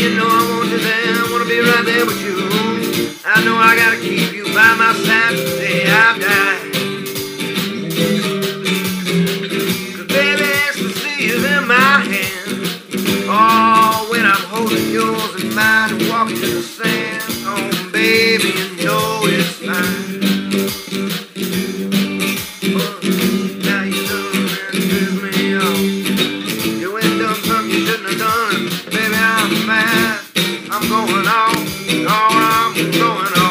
you know I want you there, I wanna be right there with you. I know I gotta keep you by my side the day I die. Cause baby, ecstasy is in my hand. Oh, when I'm holding yours in mine and walking in the sand. Oh, baby, you know it's fine. Now you done and piss me off. You ain't done something you shouldn't have done. Baby, I'm mad. I'm going on. Oh, I'm going on.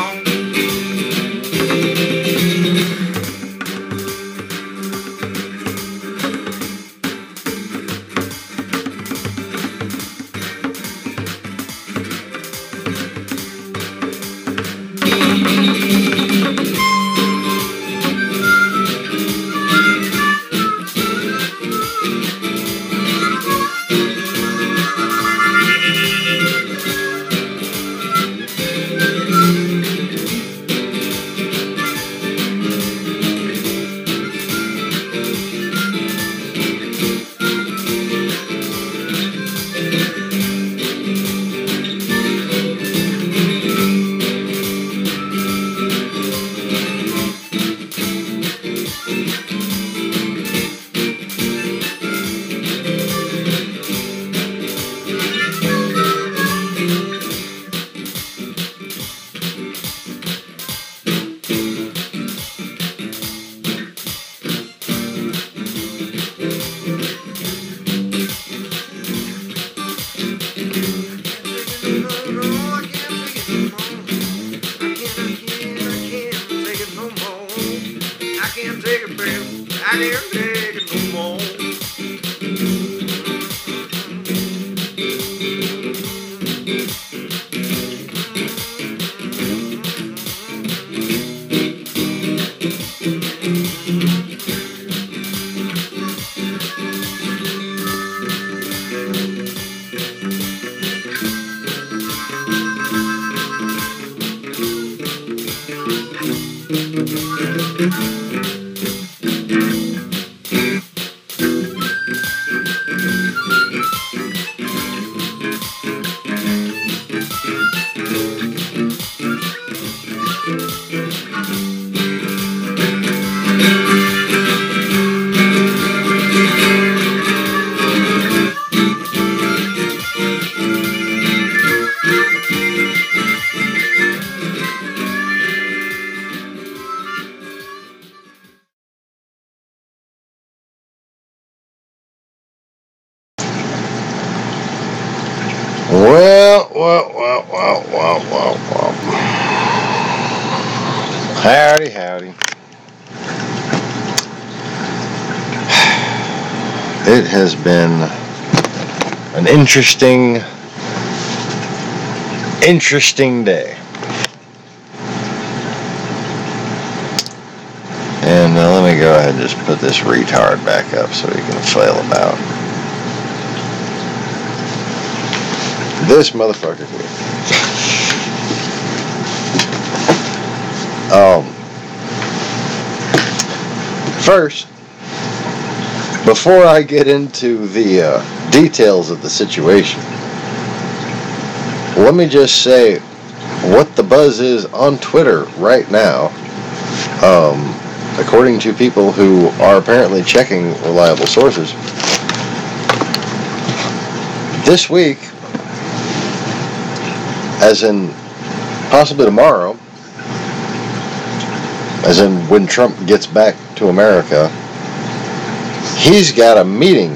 Well. Howdy. It has been an interesting day. And let me go ahead and just put this retard back up so he can flail about. This motherfucker here. First, before I get into the details of the situation, let me just say what the buzz is on Twitter right now, according to people who are apparently checking reliable sources. This week, as in possibly tomorrow, as in when Trump gets back to America, he's got a meeting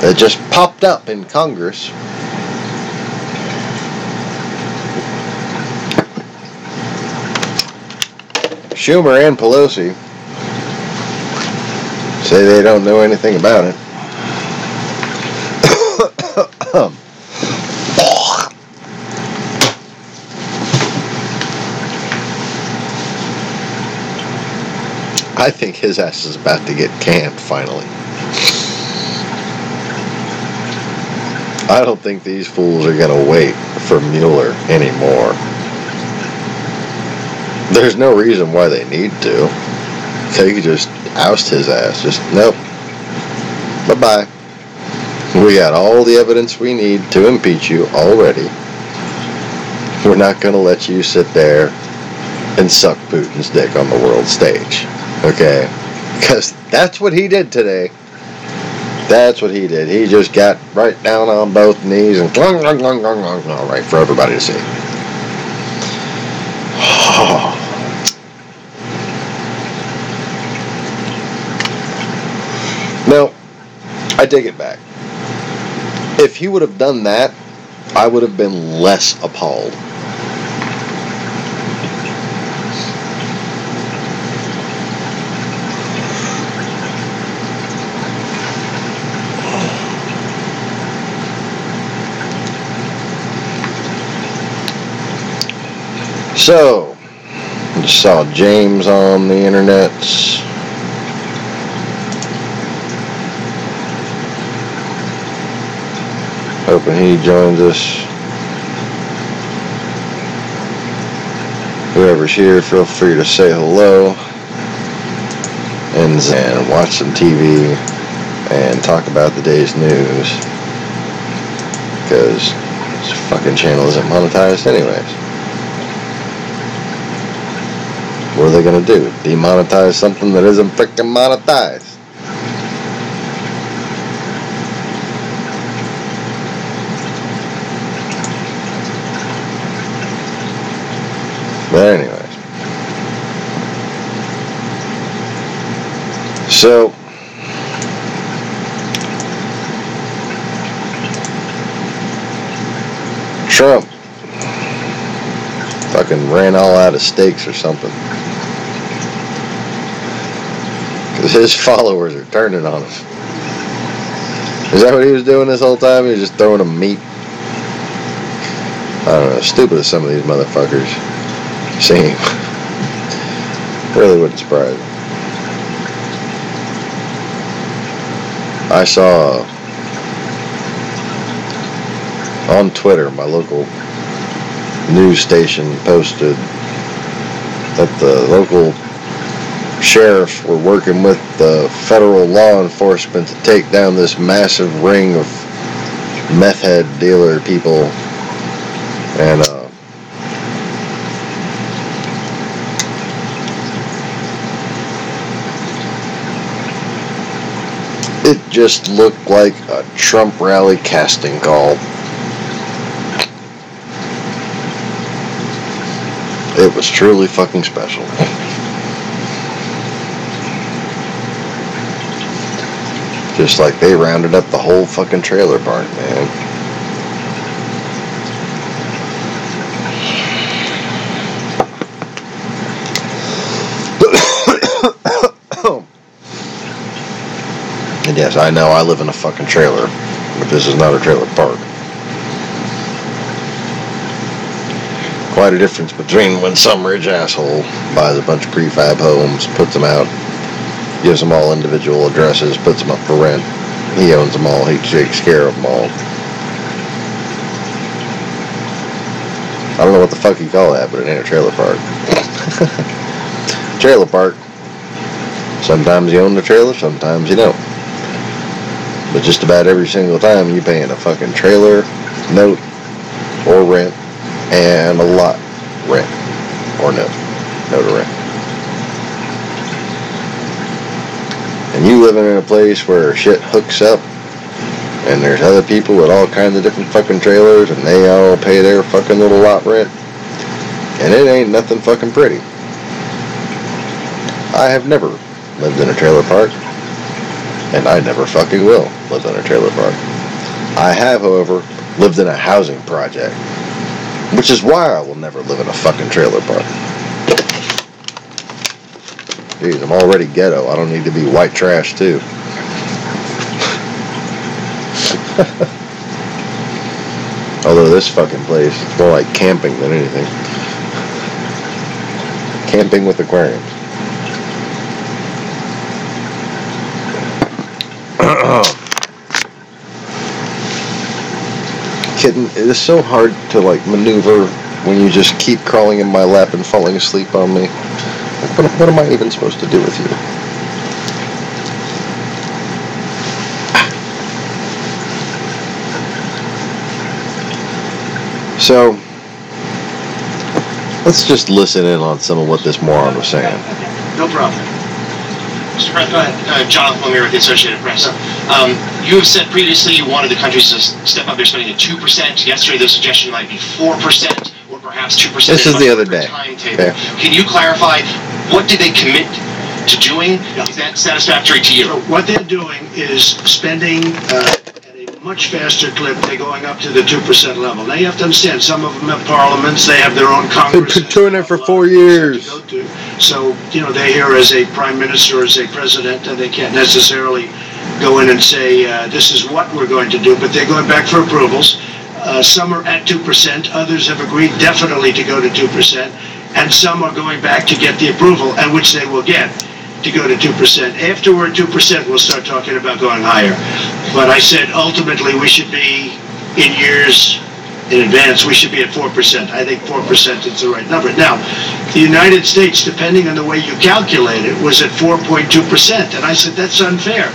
that just popped up in Congress Schumer and Pelosi say they don't know anything about it. I think his ass is about to get canned finally. I don't think these fools are going to wait for Mueller anymore. There's no reason why they need to. They could just oust his ass. Just, nope. Bye-bye. We got all the evidence we need to impeach you already. We're not going to let you sit there and suck Putin's dick on the world stage. Okay? Because that's what he did today. That's what he did. He just got right down on both knees and right for everybody to see. No, I take it back. If he would have done that, I would have been less appalled. So, I just saw James on the internet. Hoping he joins us. Whoever's here, feel free to say hello and watch some TV and talk about the day's news, because this fucking channel isn't monetized anyways. What are they gonna do? Demonetize something that isn't freaking monetized? But anyways, so Trump fucking ran all out of steaks or something, because his followers are turning on him. Is that what he was doing this whole time? He was just throwing them meat? I don't know. Stupid as some of these motherfuckers seem. Really wouldn't surprise me. I saw on Twitter, my local news station posted that the local sheriffs were working with the federal law enforcement to take down this massive ring of meth head dealer people, and it just looked like a Trump rally casting call. It was truly fucking special. Just like they rounded up the whole fucking trailer park, man. And yes, I know I live in a fucking trailer, but this is not a trailer park. Quite a difference between when some rich asshole buys a bunch of prefab homes, puts them out, gives them all individual addresses, puts them up for rent. He owns them all. He takes care of them all. I don't know what the fuck you call that, but it ain't a trailer park. Trailer park. Sometimes you own the trailer, sometimes you don't. But just about every single time you paying a fucking trailer note or rent, and a lot rent or note or rent. And you living in a place where shit hooks up, and there's other people with all kinds of different fucking trailers, and they all pay their fucking little lot rent, and it ain't nothing fucking pretty. I have never lived in a trailer park, and I never fucking will live in a trailer park. I have, however, lived in a housing project, which is why I will never live in a fucking trailer park. Jeez, I'm already ghetto. I don't need to be white trash, too. Although this fucking place is more like camping than anything. Camping with aquariums. Kitten, it is so hard to like maneuver when you just keep crawling in my lap and falling asleep on me. Like, what am I even supposed to do with you? So, let's just listen in on some of what this moron was saying. No problem. Mr. President, Jonathan Lemire with the Associated Press. You have said previously you wanted the countries to step up their spending to 2%. Yesterday, the suggestion might be 4% or perhaps 2%. This is the other day. Timetable. Okay. Can you clarify what did they commit to doing? Yeah. Is that satisfactory to you? So what they're doing is spending at a much faster clip. They're going up to the 2% level. Now you have to understand, some of them have parliaments. They have their own Congress. They've been doing it for 4 years. So, they're here as a prime minister, as a president, and they can't necessarily go in and say, this is what we're going to do, but they're going back for approvals. Some are at 2%, others have agreed definitely to go to 2%, and some are going back to get the approval, and which they will get, to go to 2%. After we're at 2%, we'll start talking about going higher. But I said, ultimately, we should be, in years in advance, we should be at 4%. I think 4% is the right number. Now, the United States, depending on the way you calculate it, was at 4.2%. And I said, that's unfair.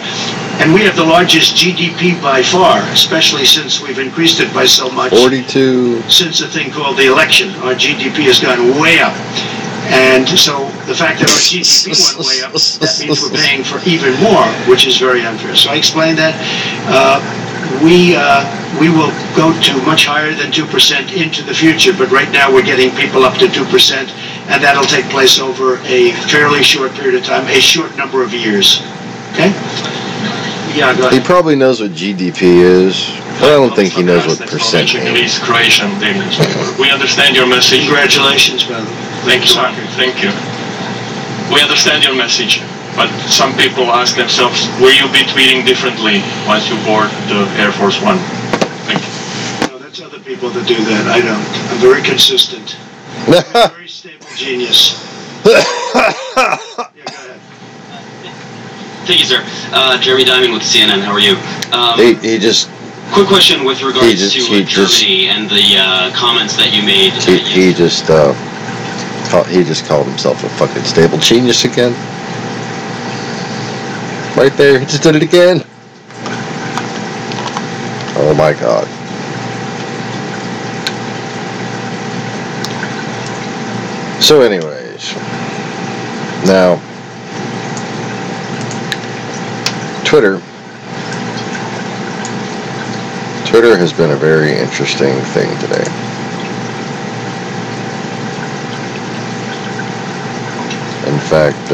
And we have the largest GDP by far, especially since we've increased it by so much. 42. Since a thing called the election. Our GDP has gone way up. And so the fact that our GDP went way up, that means we're paying for even more, which is very unfair. So I explained that. We will go to much higher than 2% into the future, but right now we're getting people up to 2%, and that'll take place over a fairly short period of time, a short number of years. Okay? Yeah, go ahead. He probably knows what GDP is, but I don't think he knows what percent means. Croatian, we understand your message. Congratulations, brother. Thank you. Thank you. We understand your message. But some people ask themselves, will you be tweeting differently once you board the Air Force One? Thank you. No, that's other people that do that. I don't. I'm very consistent. I'm a very stable genius. Yeah, go ahead. Thank you, sir. Jeremy Diamond with CNN. How are you? He just... Quick question with regards to Germany and the comments that you made. He just called himself a fucking stable genius again. Right there, he just did it again. Oh my God. So anyways, now, Twitter has been a very interesting thing today. In fact,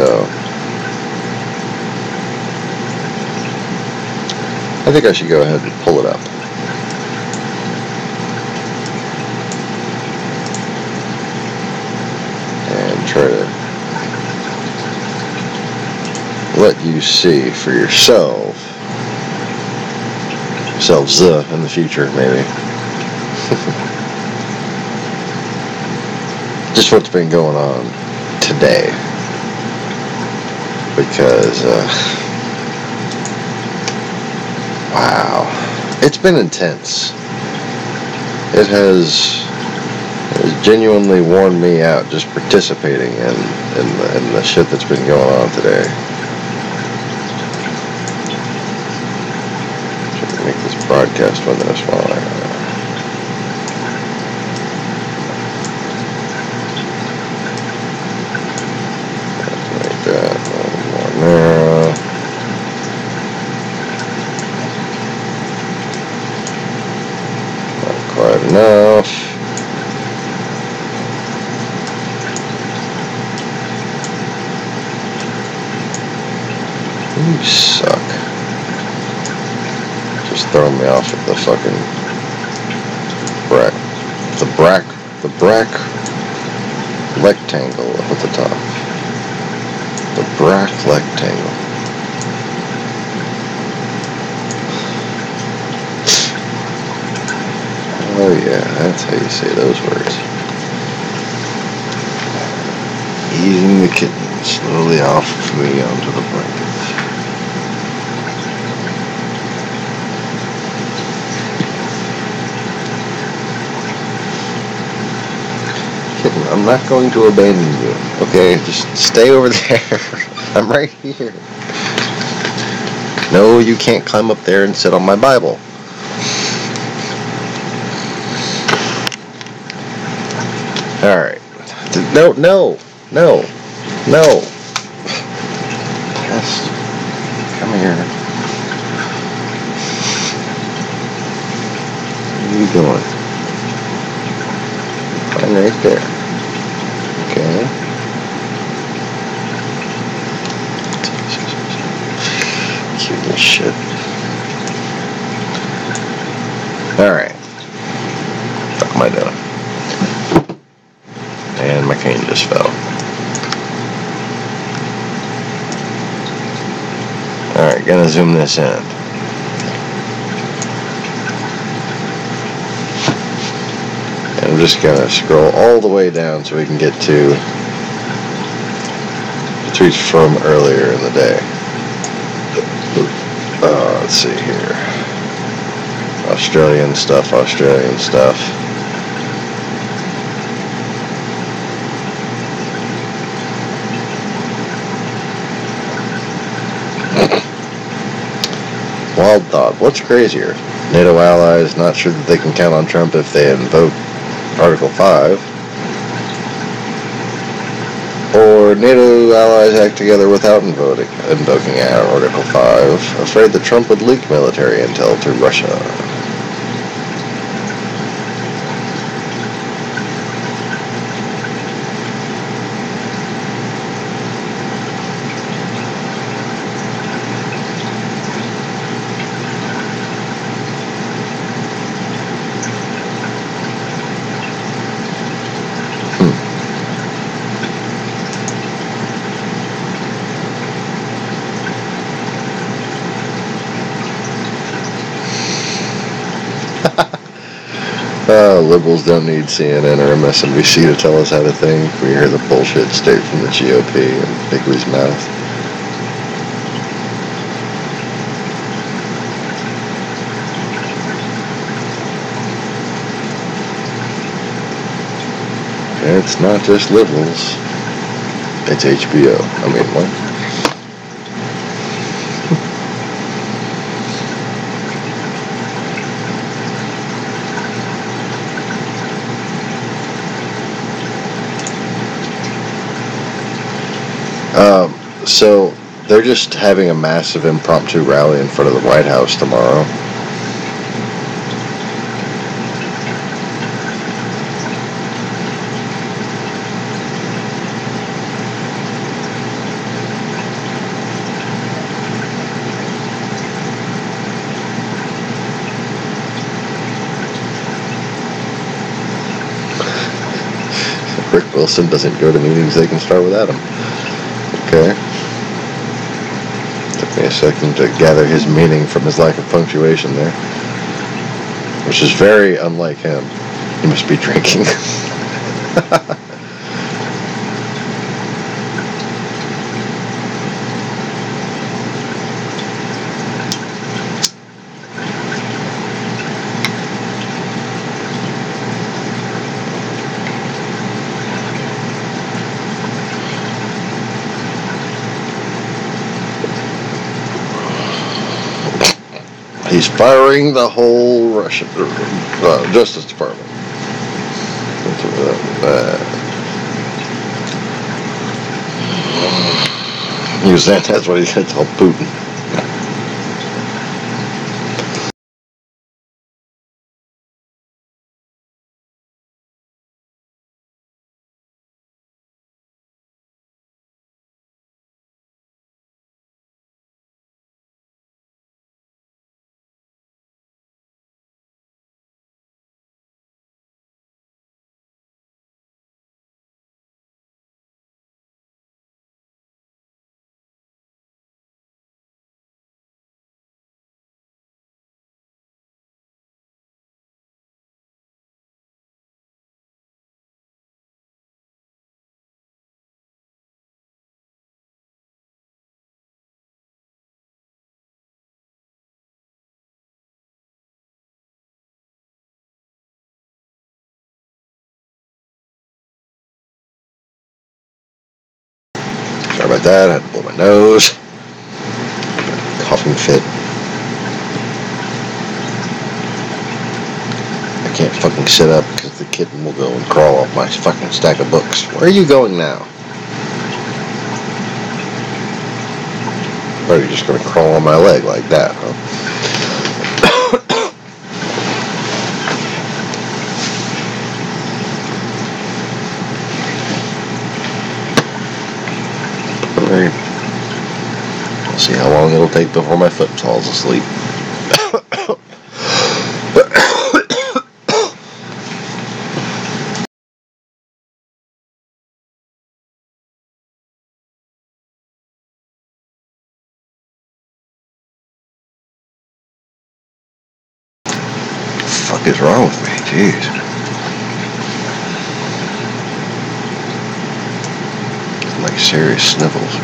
I think I should go ahead and pull it up. And try to let you see for yourselves in the future, maybe. Just what's been going on today. Because, wow, it's been intense. It has genuinely worn me out just participating in the shit that's been going on today. Trying to make this broadcast window smaller. Make that a little more narrow. Quite enough. You suck. Just throwing me off at the fucking the brack rectangle up at the top. The brack rectangle. Oh yeah, that's how you say those words. Easing the kitten slowly off of me onto the blanket. Kitten, I'm not going to abandon you, okay? Just stay over there. I'm right here. No, you can't climb up there and sit on my Bible. No, no, no, no. Pest. Come here. Where are you going? Fine right there. Okay. Cute as shit. Alright. What am I doing? And my cane just fell. Alright, gonna zoom this in. And I'm just gonna scroll all the way down so we can get to the tweets from earlier in the day. Let's see here. Australian stuff. Wild thought. What's crazier? NATO allies not sure that they can count on Trump if they invoke Article 5. Or NATO allies act together without invoking Article 5, afraid that Trump would leak military intel to Russia. Liberals don't need CNN or MSNBC to tell us how to think. We hear the bullshit straight from the GOP and Higley's mouth. It's not just liberals. It's HBO. I mean, what? So they're just having a massive impromptu rally in front of the White House tomorrow. Rick Wilson doesn't go to meetings, they can start without him. Okay. Took me a second to gather his meaning from his lack of punctuation there. Which is very unlike him. He must be drinking. He's firing the whole Russian Justice Department. That's what he's going to tell Putin. Sorry about that, I had to blow my nose. Coughing fit. I can't fucking sit up because the kitten will go and crawl up my fucking stack of books. Where are you going now? Or are you just going to crawl on my leg like that, huh? We'll see how long it'll take before my foot falls asleep. What the fuck is wrong with me? Jeez. Like serious sniffles.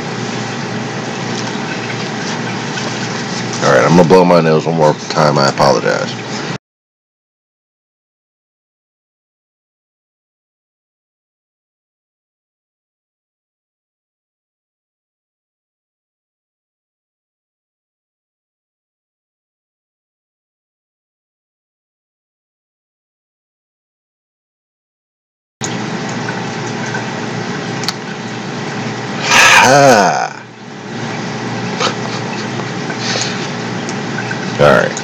Alright, I'm gonna blow my nose one more time. I apologize. Ah. Alright.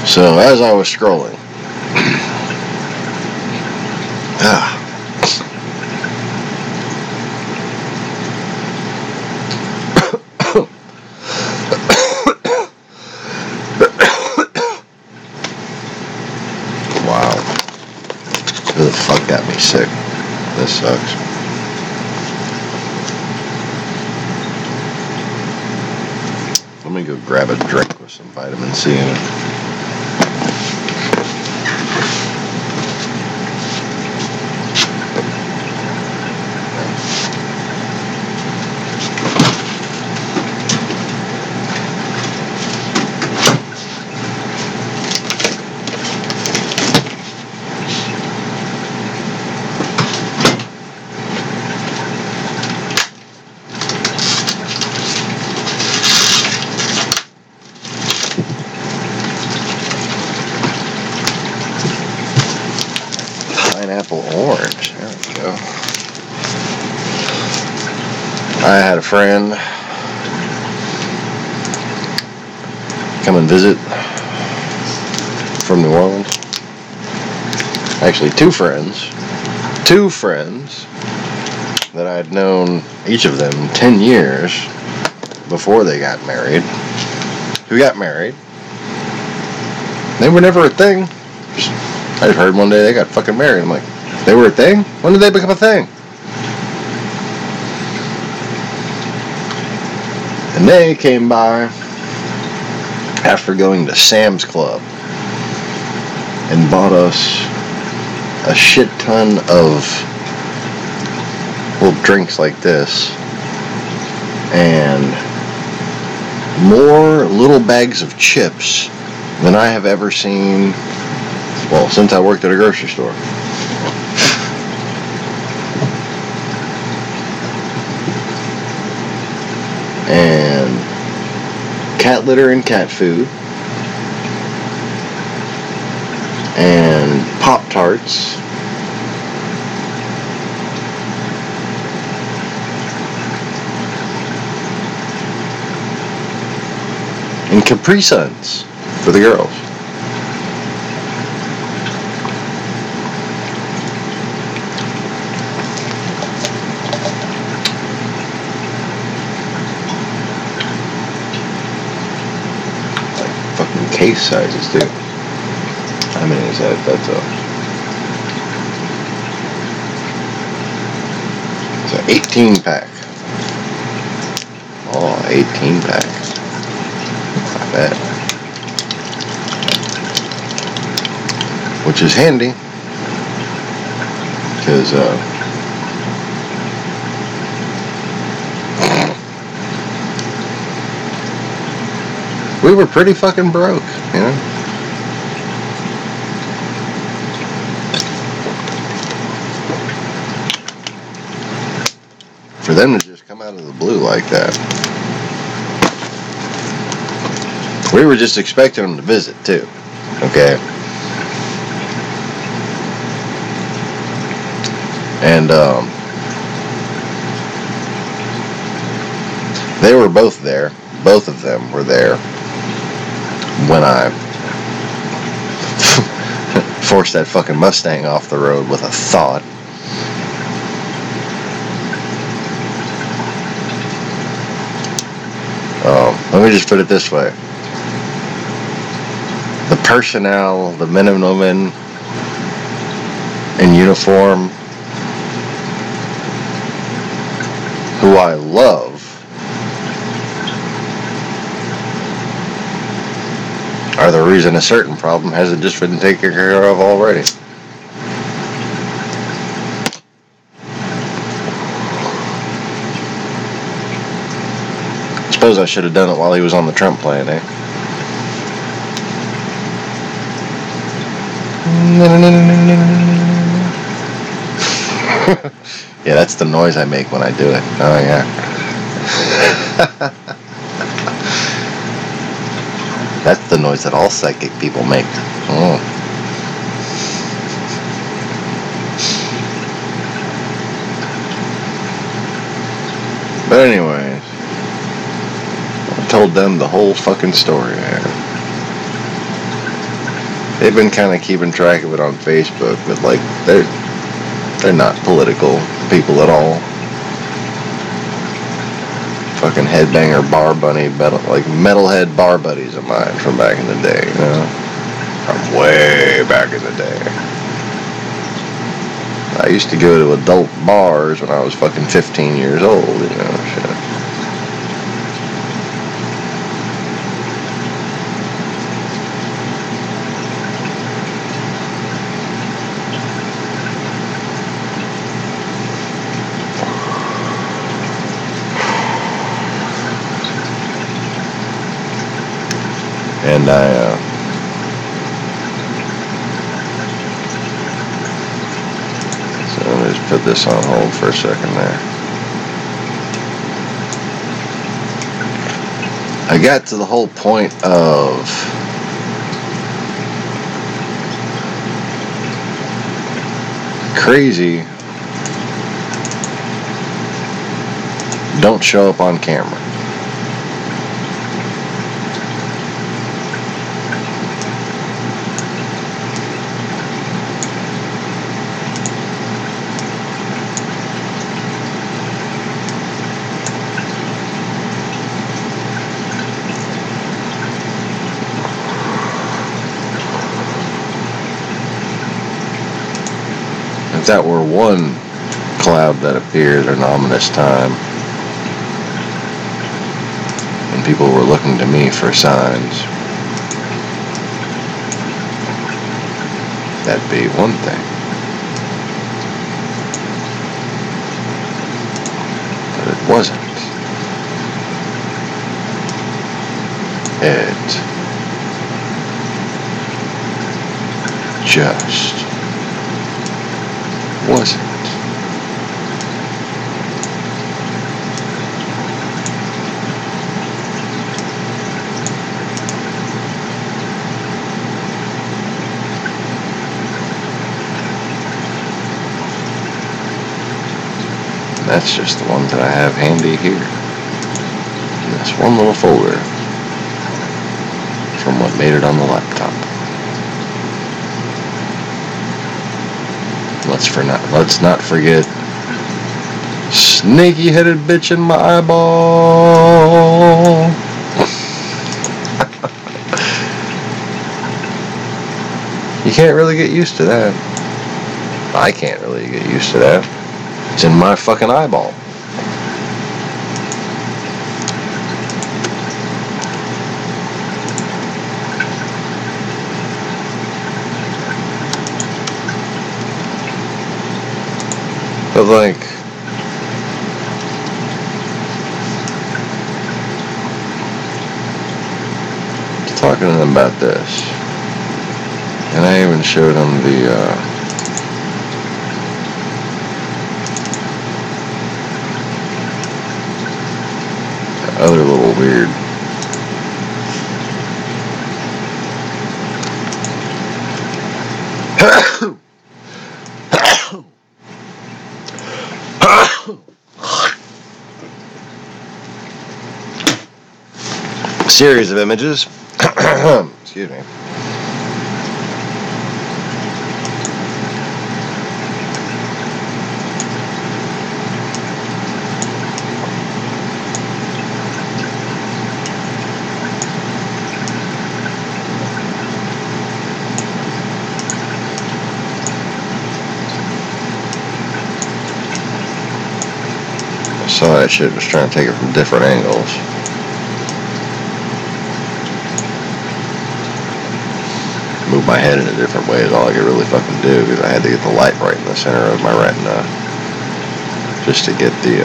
So, as I was scrolling, wow. Who the fuck got me sick? This sucks. Let me go grab a drink with some vitamin C in it. Pineapple orange. There we go. I had a friend come and visit from New Orleans. Actually, two friends that I had known, each of them 10 years before they got married, who got married. They were never a thing. I just heard one day they got fucking married. I'm like, they were a thing? When did they become a thing? And they came by after going to Sam's Club and bought us a shit ton of little drinks like this and more little bags of chips than I have ever seen, well, since I worked at a grocery store. And cat litter and cat food. And Pop-Tarts. And Capri Suns for the girls. Case sizes too. How many is that? That's a 18 pack. Oh, 18 pack. Not bad. Which is handy because we were pretty fucking broke, you know? For them to just come out of the blue like that. We were just expecting them to visit, too. Okay? And, they were both there. Both of them were there when I forced that fucking Mustang off the road with a thought. Let me just put it this way. The personnel, the men and women in uniform who I love are the reason a certain problem hasn't just been taken care of already. I suppose I should have done it while he was on the Trump plane, eh? Yeah, that's the noise I make when I do it. Oh, yeah. That's the noise that all psychic people make. Oh. But anyways, I told them the whole fucking story, man. They've been kind of keeping track of it on Facebook, but like they're not political people at all. Fucking headbanger bar bunny, metalhead bar buddies of mine from back in the day, you know? From way back in the day. I used to go to adult bars when I was fucking 15 years old, you know, shit. And so let me just put this on hold for a second there. I got to the whole point of crazy don't show up on camera. If that were one cloud that appeared, an ominous time, and people were looking to me for signs, that'd be one thing. But it wasn't. It just wasn't. And that's just the one that I have handy here. In this one little folder from what made it on the laptop. Let's not forget snaky-headed bitch in my eyeball. You can't really get used to that. I can't really get used to that. It's in my fucking eyeball. But like, I was talking to them about this, and I even showed them the little weird. Series of images. Excuse me. I saw that shit, was trying to take it from different angles. Move my head in a different way is all I could really fucking do, because I had to get the light right in the center of my retina just to get the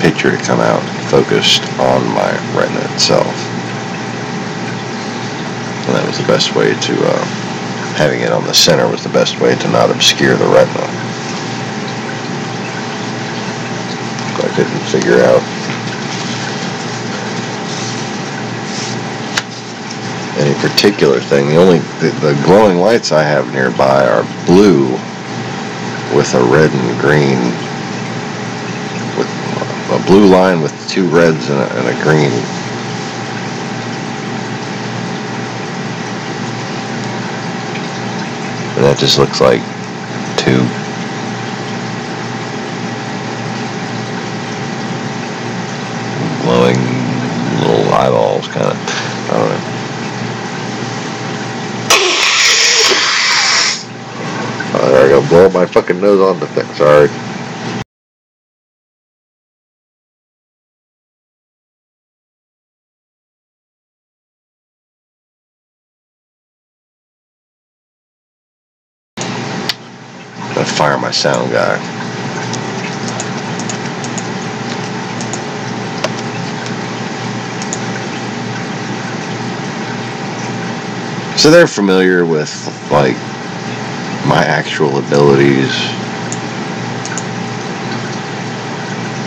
picture to come out focused on my retina itself. And that was the best way to, having it on the center was the best way to not obscure the retina. So I couldn't figure out any particular thing. The glowing lights I have nearby are blue with a red and green, with a blue line with 2 reds and a green. And that just looks like 2 glowing little eyeballs, kind of. I don't know. I gotta blow my fucking nose on the thing. Sorry. Gotta fire my sound guy. So they're familiar with, like, my actual abilities,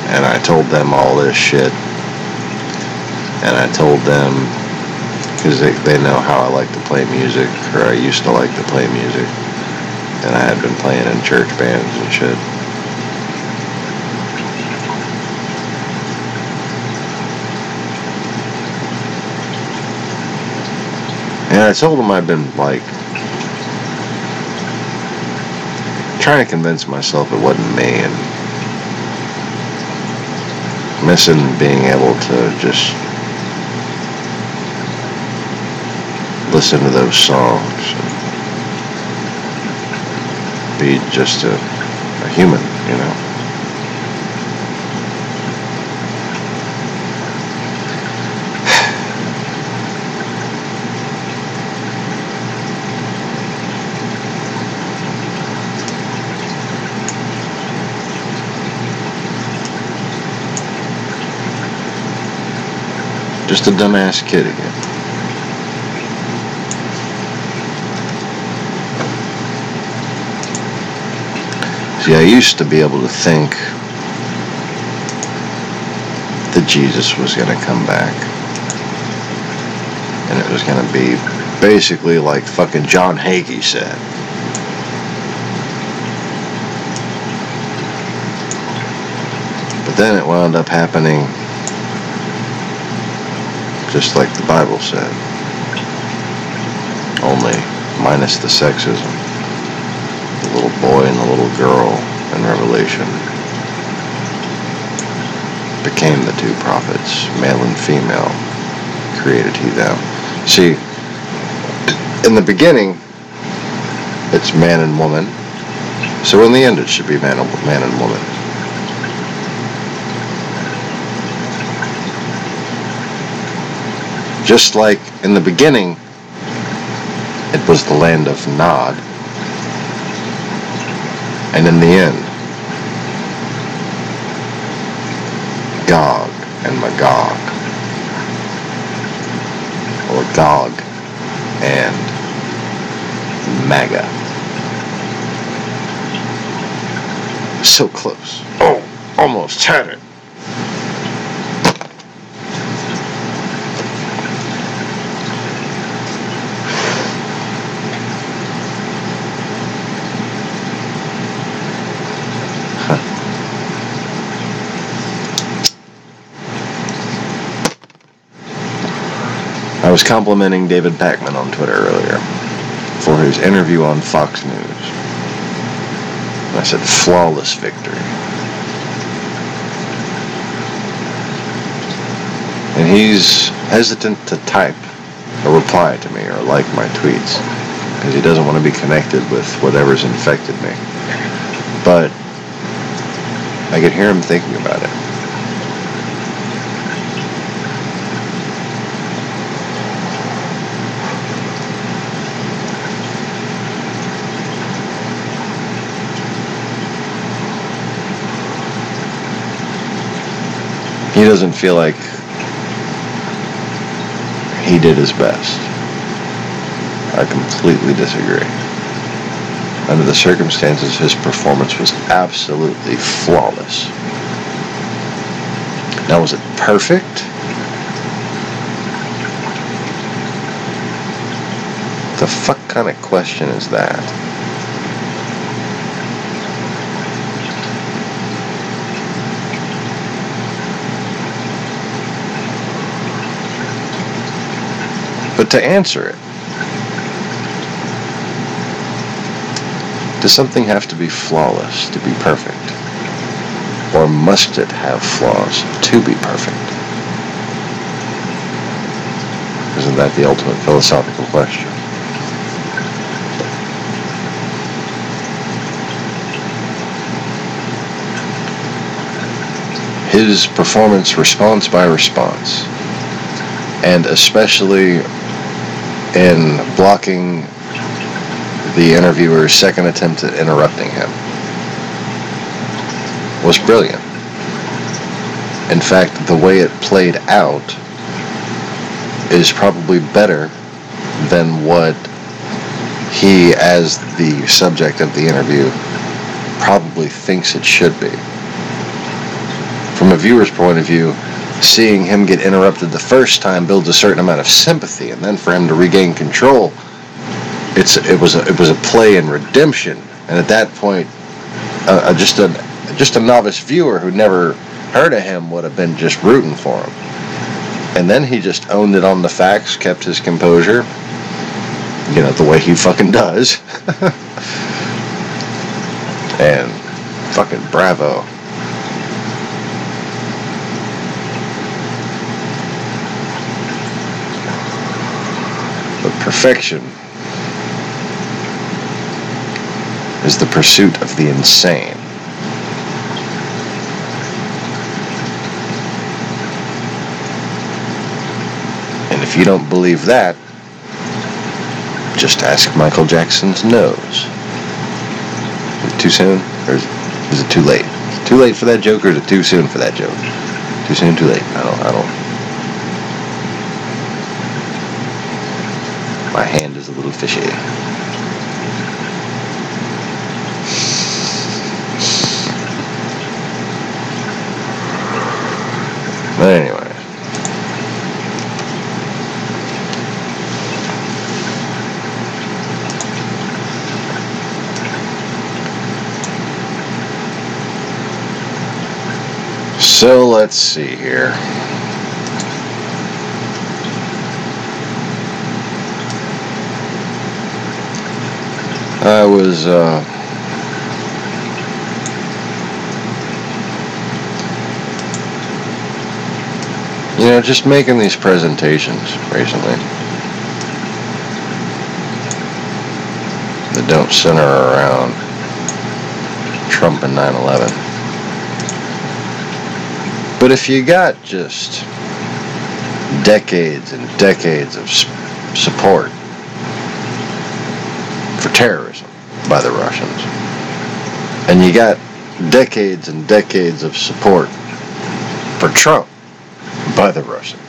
and I told them all this shit, and I told them, because they know how I like to play music, or I used to like to play music, and I had been playing in church bands and shit. And I told them I've been, like, trying to convince myself it wasn't me, and missing being able to just listen to those songs and be just a human, you know. Just a dumbass kid again. See, I used to be able to think that Jesus was going to come back. And it was going to be basically like fucking John Hagee said. But then it wound up happening just like the Bible said, only minus the sexism. The little boy and the little girl in Revelation became the 2 prophets, male and female, created he them. See, in the beginning, it's man and woman, so in the end it should be man and woman. Just like in the beginning, it was the land of Nod, and in the end, Gog and Magog, or Gog and Maga. So close. Oh, almost had it. I was complimenting David Pakman on Twitter earlier for his interview on Fox News. I said, flawless victory. And he's hesitant to type a reply to me or like my tweets because he doesn't want to be connected with whatever's infected me. But I could hear him thinking about it. He doesn't feel like he did his best. I completely disagree. Under the circumstances, his performance was absolutely flawless. Now, was it perfect? The fuck kind of question is that? But to answer it, does something have to be flawless to be perfect? Or must it have flaws to be perfect? Isn't that the ultimate philosophical question? His performance, response by response, and especially in blocking the interviewer's second attempt at interrupting him, was brilliant. In fact, the way it played out is probably better than what he, as the subject of the interview, probably thinks it should be. From a viewer's point of view, seeing him get interrupted the first time builds a certain amount of sympathy, and then for him to regain control, it was a play in redemption. And at that point, just a novice viewer who never heard of him would have been just rooting for him. And then he just owned it on the facts, kept his composure, the way he fucking does. And fucking bravo. But perfection is the pursuit of the insane. And if you don't believe that, just ask Michael Jackson's nose. Is it too soon? Or is it too late? Too late for that joke, or is it too soon for that joke? Too soon, too late. I don't. My hand is a little fishy. But anyway. So let's see here. I was just making these presentations recently that don't center around Trump and 9/11. But if you got just decades and decades of support for terrorism by the Russians, and you got decades and decades of support for Trump by the Russians,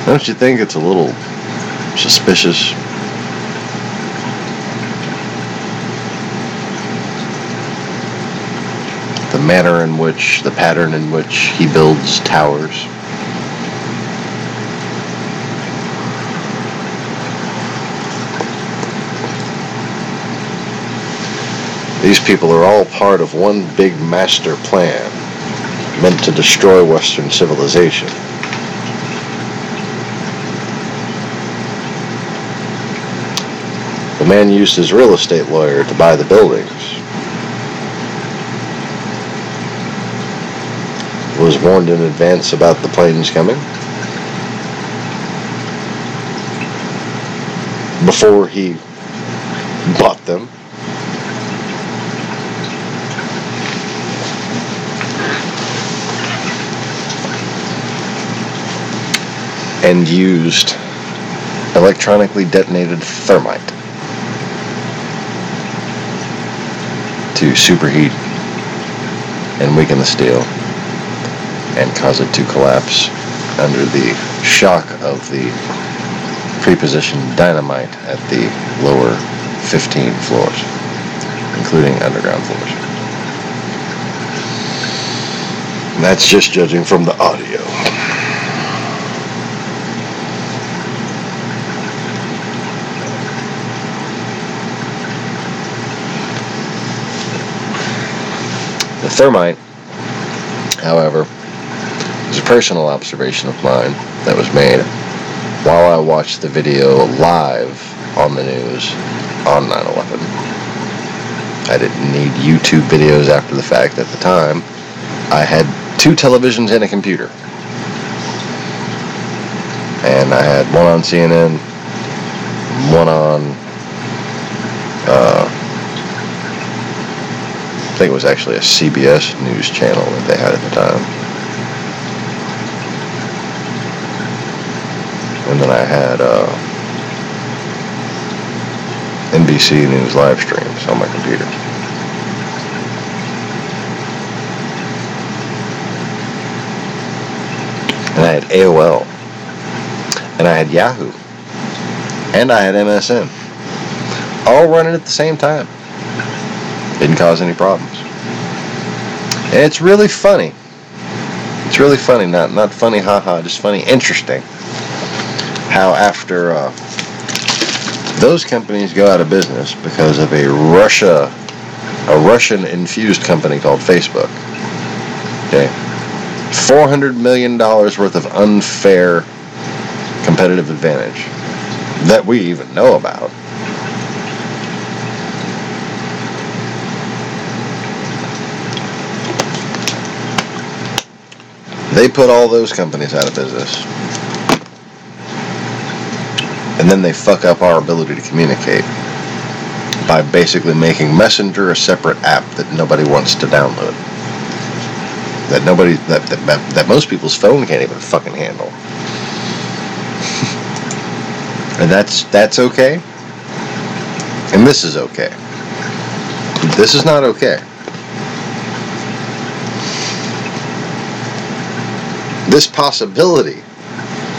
don't you think it's a little suspicious? The pattern in which he builds towers. These people are all part of one big master plan meant to destroy Western civilization. The man used his real estate lawyer to buy the buildings. Was warned in advance about the planes coming. Before he bought them. And used electronically detonated thermite to superheat and weaken the steel and cause it to collapse under the shock of the pre-positioned dynamite at the lower 15 floors, including underground floors. And that's just judging from the audio. The thermite, however, is a personal observation of mine that was made while I watched the video live on the news on 9/11. I didn't need YouTube videos after the fact at the time. I had 2 televisions and a computer. And I had one on CNN, one on, I think it was actually a CBS news channel that they had at the time. And then I had NBC News live streams on my computer. And I had AOL. And I had Yahoo. And I had MSN. All running at the same time. Didn't cause any problems. And it's really funny. It's really funny. Not funny, haha, just funny, interesting. How after those companies go out of business because of a Russian-infused company called Facebook. Okay, $400 million worth of unfair competitive advantage that we even know about. They put all those companies out of business. And then they fuck up our ability to communicate by basically making Messenger a separate app that nobody wants to download. That most people's phone can't even fucking handle. And that's okay. And this is okay. This is not okay. This possibility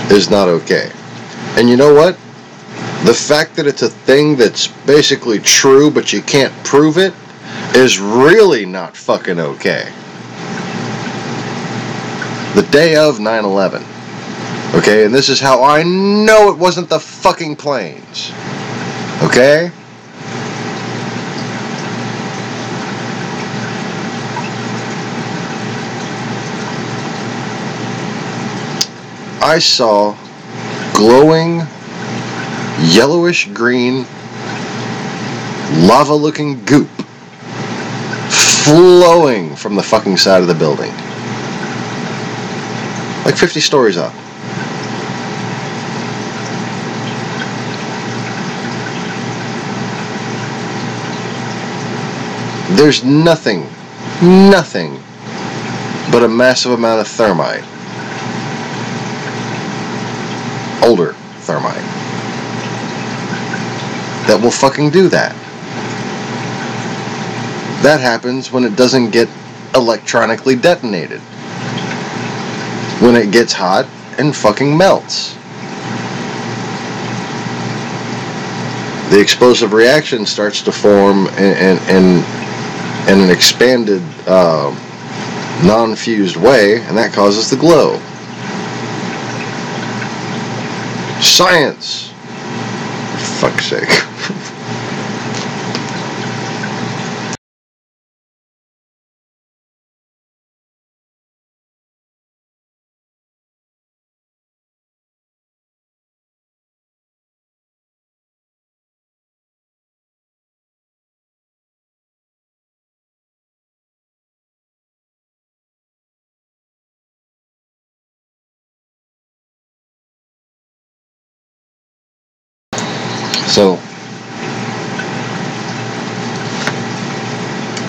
is not okay. And you know what? The fact that it's a thing that's basically true but you can't prove it is really not fucking okay. The day of 9/11. Okay, and this is how I know it wasn't the fucking planes. Okay? I saw glowing, yellowish green, lava-looking goop flowing from the fucking side of the building. Like 50 stories up. There's nothing but a massive amount of thermite. Older thermite. That will fucking do that. That happens when it doesn't get electronically detonated. When it gets hot and fucking melts. The explosive reaction starts to form in an expanded, non-fused way, and that causes the glow. Science! For fuck's sake. So,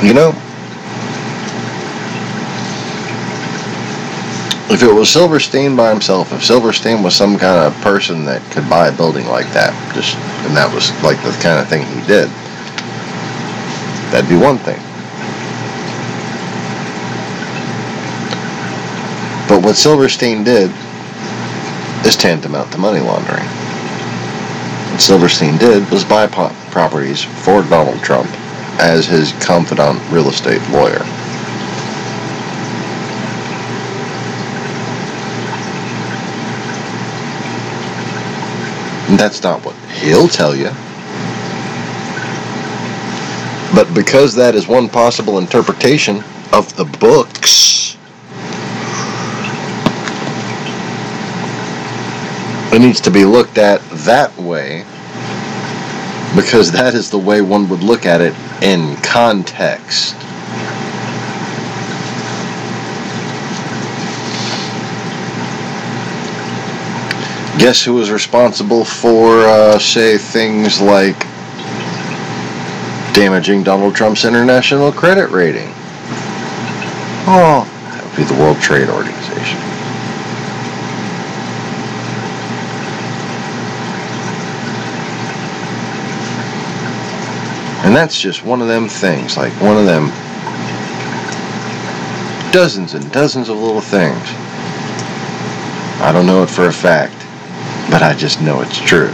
you know, if it was Silverstein by himself, if Silverstein was some kind of person that could buy a building like that, and that was like the kind of thing he did, that'd be one thing. But what Silverstein did is tantamount to money laundering. What Silverstein did was buy properties for Donald Trump as his confidant real estate lawyer. And that's not what he'll tell you. But because that is one possible interpretation of the books, it needs to be looked at that way, because that is the way one would look at it in context. Guess who was responsible for, say, things like damaging Donald Trump's international credit rating? Oh, that would be the World Trade Organization. And that's just one of them things, like one of them dozens and dozens of little things. I don't know it for a fact, but I just know it's true.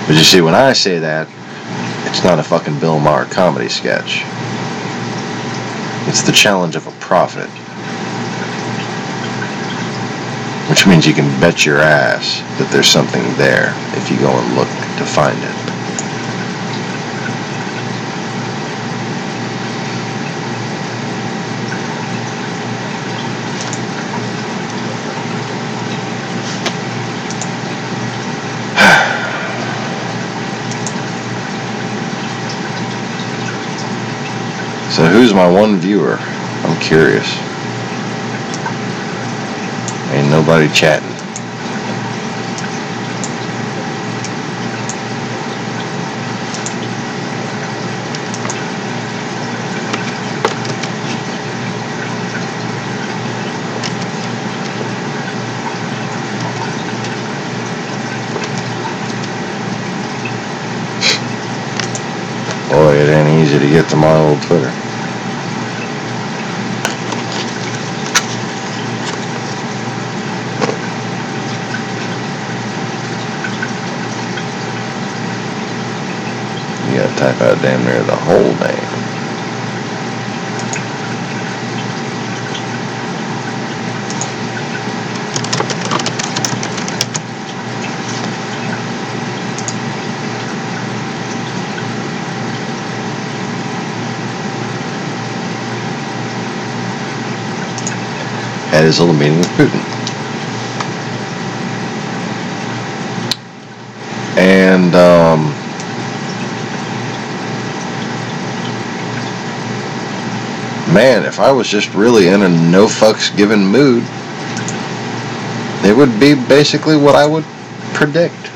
But you see, when I say that, it's not a fucking Bill Maher comedy sketch. It's the challenge of a prophet. Which means you can bet your ass that there's something there if you go and look to find it. So who's my one viewer? I'm curious. Ain't nobody chatting. Boy, it ain't easy to get to my old Twitter. You gotta type out damn near the whole name. At his little meeting with Putin. And, man, if I was just really in a no fucks given mood, it would be basically what I would predict.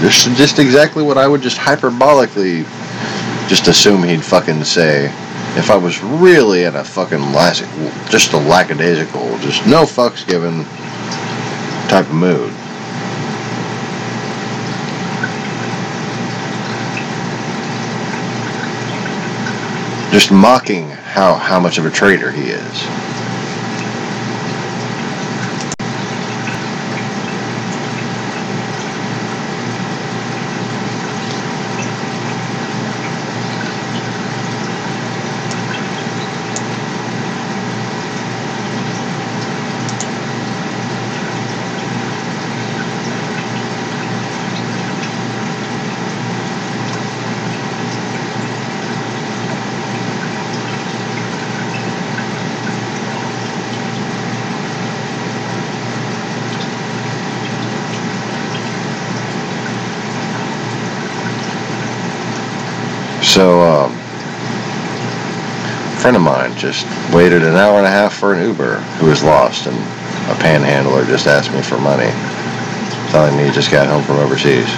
Just exactly what I would just hyperbolically just assume he'd fucking say. If I was really in a fucking just a lackadaisical, just no fucks given type of mood. Just mocking how much of a traitor he is. So, a friend of mine just waited an hour and a half for an Uber who was lost, and a panhandler just asked me for money, telling me he just got home from overseas.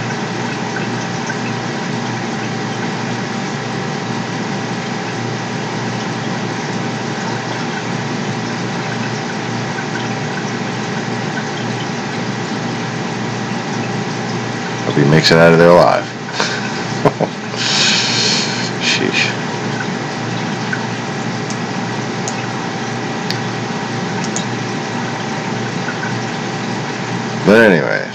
Hope he makes it out of there alive. Sheesh. But anyway.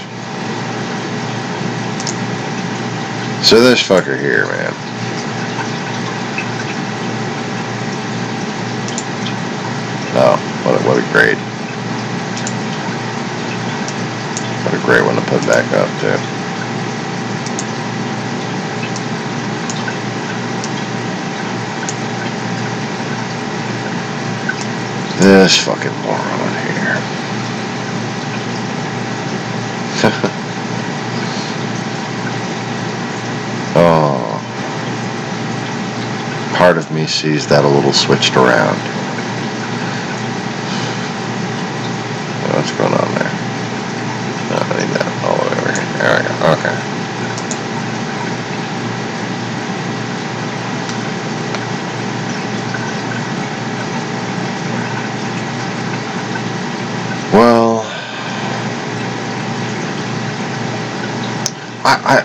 So this fucker here, man. Oh, what a grade. What a great one to put back up, too. This fucking moron here. Oh. Part of me sees that a little switched around. What's going on there? No, I need that all the way over here. There we go. Okay. Well,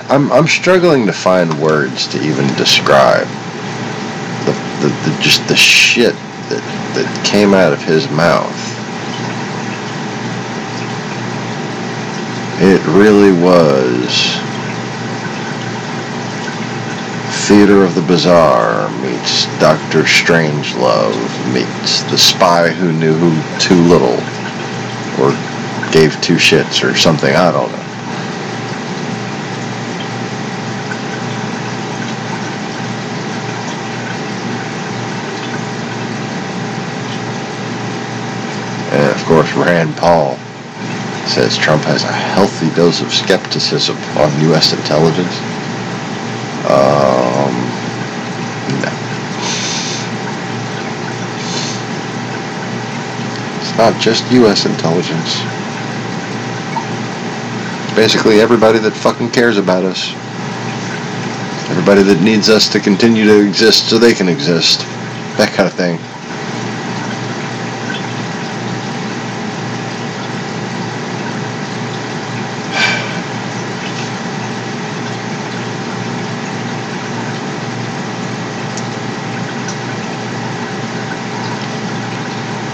I'm struggling to find words to even describe the just the shit that came out of his mouth. It really was Theater of the Bizarre meets Dr. Strangelove meets The Spy Who Knew Too Little or Gave Two Shits or something, I don't know. And of course Rand Paul says Trump has a healthy dose of skepticism on U.S. intelligence. No. It's not just U.S. intelligence. It's basically everybody that fucking cares about us. Everybody that needs us to continue to exist so they can exist. That kind of thing.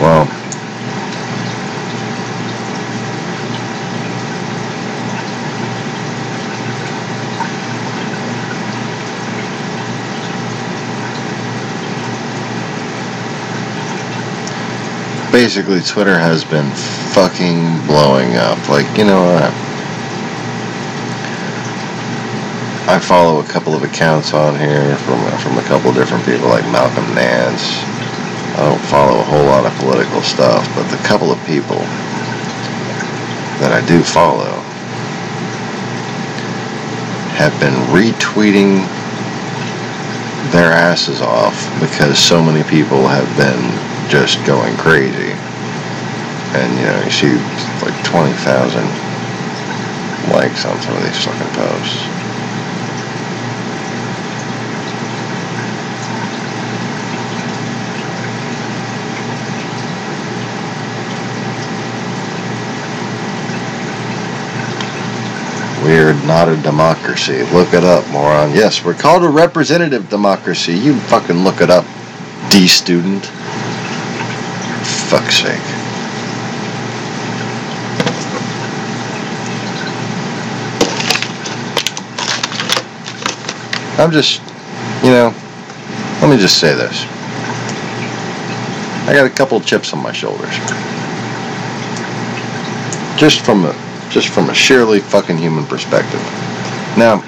Well, basically Twitter has been fucking blowing up. Like, you know, I follow a couple of accounts on here from a couple of different people like Malcolm Nance. I don't follow a whole lot of political stuff, but the couple of people that I do follow have been retweeting their asses off because so many people have been just going crazy. And, you know, you see like 20,000 likes on some of these fucking posts. We're not a democracy. Look it up, moron. Yes, we're called a representative democracy. You fucking look it up, D-student. For fuck's sake. I'm just, you know, let me just say this. I got a couple of chips on my shoulders. Just from a sheerly fucking human perspective. Now,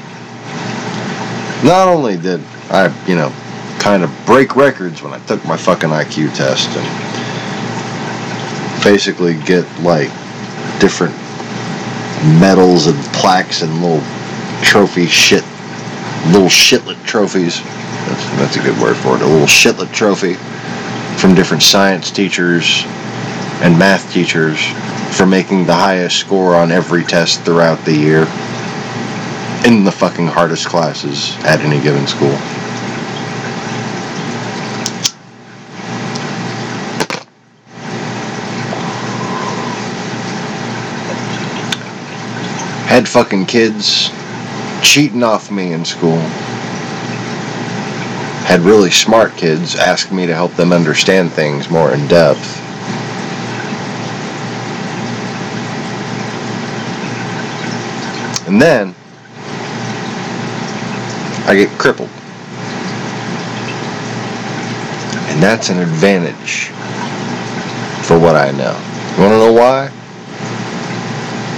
not only did I, you know, kind of break records when I took my fucking IQ test and basically get, like, different medals and plaques and little trophy shit, little shitlet trophies. That's a good word for it. A little shitlet trophy from different science teachers and math teachers for making the highest score on every test throughout the year in the fucking hardest classes at any given school. Had fucking kids cheating off me in school. Had really smart kids ask me to help them understand things more in depth. And then I get crippled. And that's an advantage for what I know. You want to know why?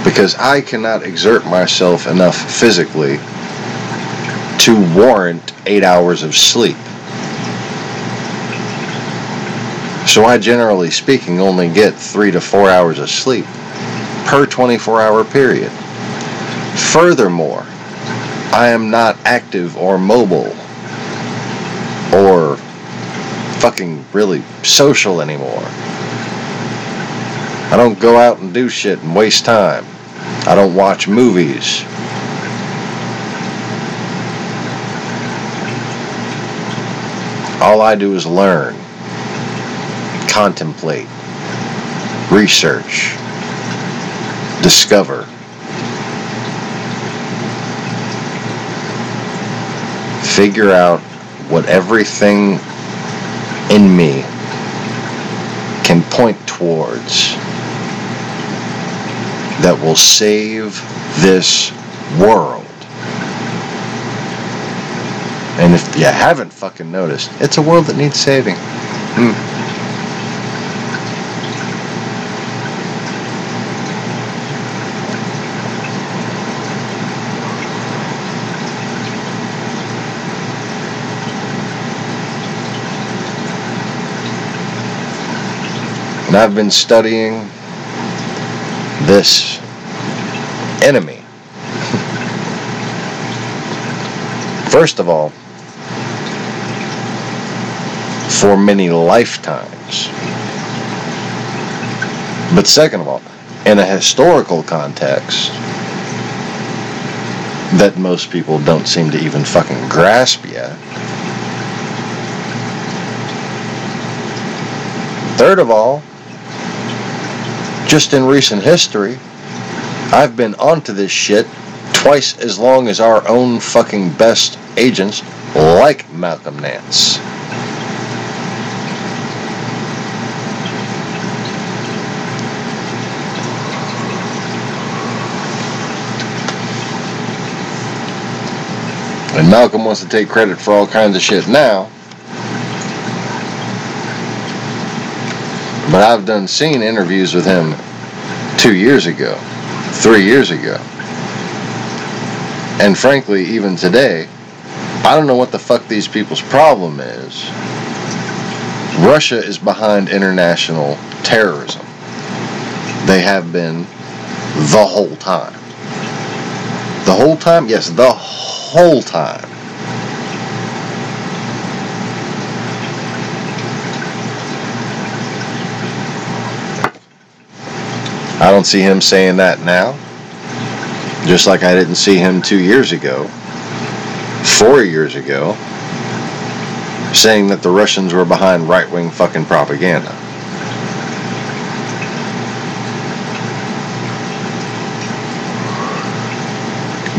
Because I cannot exert myself enough physically to warrant 8 hours of sleep. So I, generally speaking, only get 3 to 4 hours of sleep per 24-hour period. Furthermore, I am not active or mobile or fucking really social anymore. I don't go out and do shit and waste time. I don't watch movies. All I do is learn, contemplate, research, discover. Figure out what everything in me can point towards that will save this world. And if you haven't fucking noticed, it's a world that needs saving. And I've been studying this enemy. First of all, for many lifetimes. But second of all, in a historical context that most people don't seem to even fucking grasp yet. Third of all, just in recent history, I've been onto this shit twice as long as our own fucking best agents like Malcolm Nance. And Malcolm wants to take credit for all kinds of shit now. But I've done seen interviews with him 2 years ago, 3 years ago. And frankly, even today, I don't know what the fuck these people's problem is. Russia is behind international terrorism. They have been the whole time. The whole time? Yes, the whole time. I don't see him saying that now. Just like I didn't see him 2 years ago, 4 years ago, saying that the Russians were behind right-wing fucking propaganda.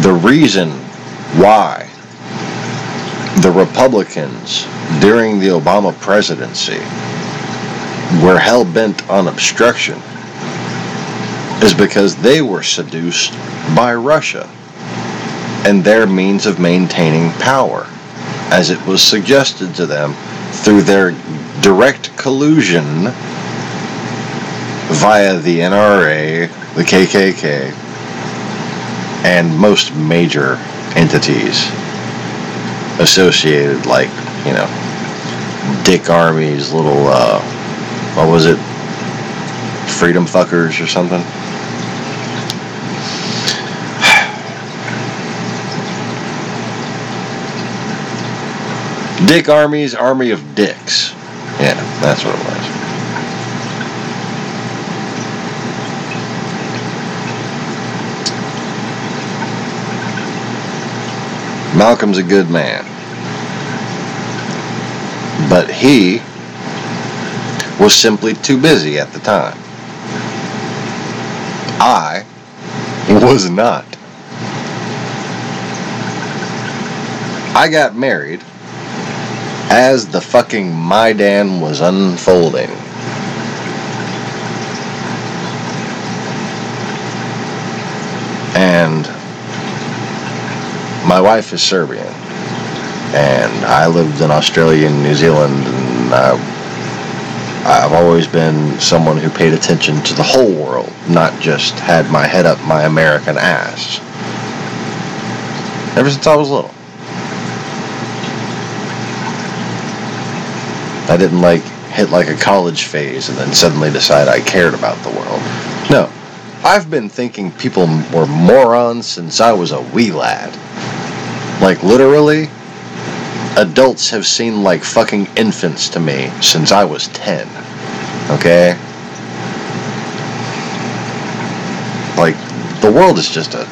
The reason why the Republicans during the Obama presidency were hell-bent on obstruction is because they were seduced by Russia and their means of maintaining power, as it was suggested to them through their direct collusion via the NRA, the KKK, and most major entities associated, like, you know, Dick Army's little, what was it? Freedom fuckers or something? Dick Army's Army of Dicks. Yeah, that's what it was. Malcolm's a good man. But he was simply too busy at the time. I was not. I got married as the fucking Maidan was unfolding. And my wife is Serbian. And I lived in Australia and New Zealand, and I've always been someone who paid attention to the whole world, not just had my head up my American ass. Ever since I was little. I didn't hit a college phase and then suddenly decide I cared about the world. No. I've been thinking people were morons since I was a wee lad. Literally, adults have seemed like fucking infants to me since I was 10. Okay? The world is just a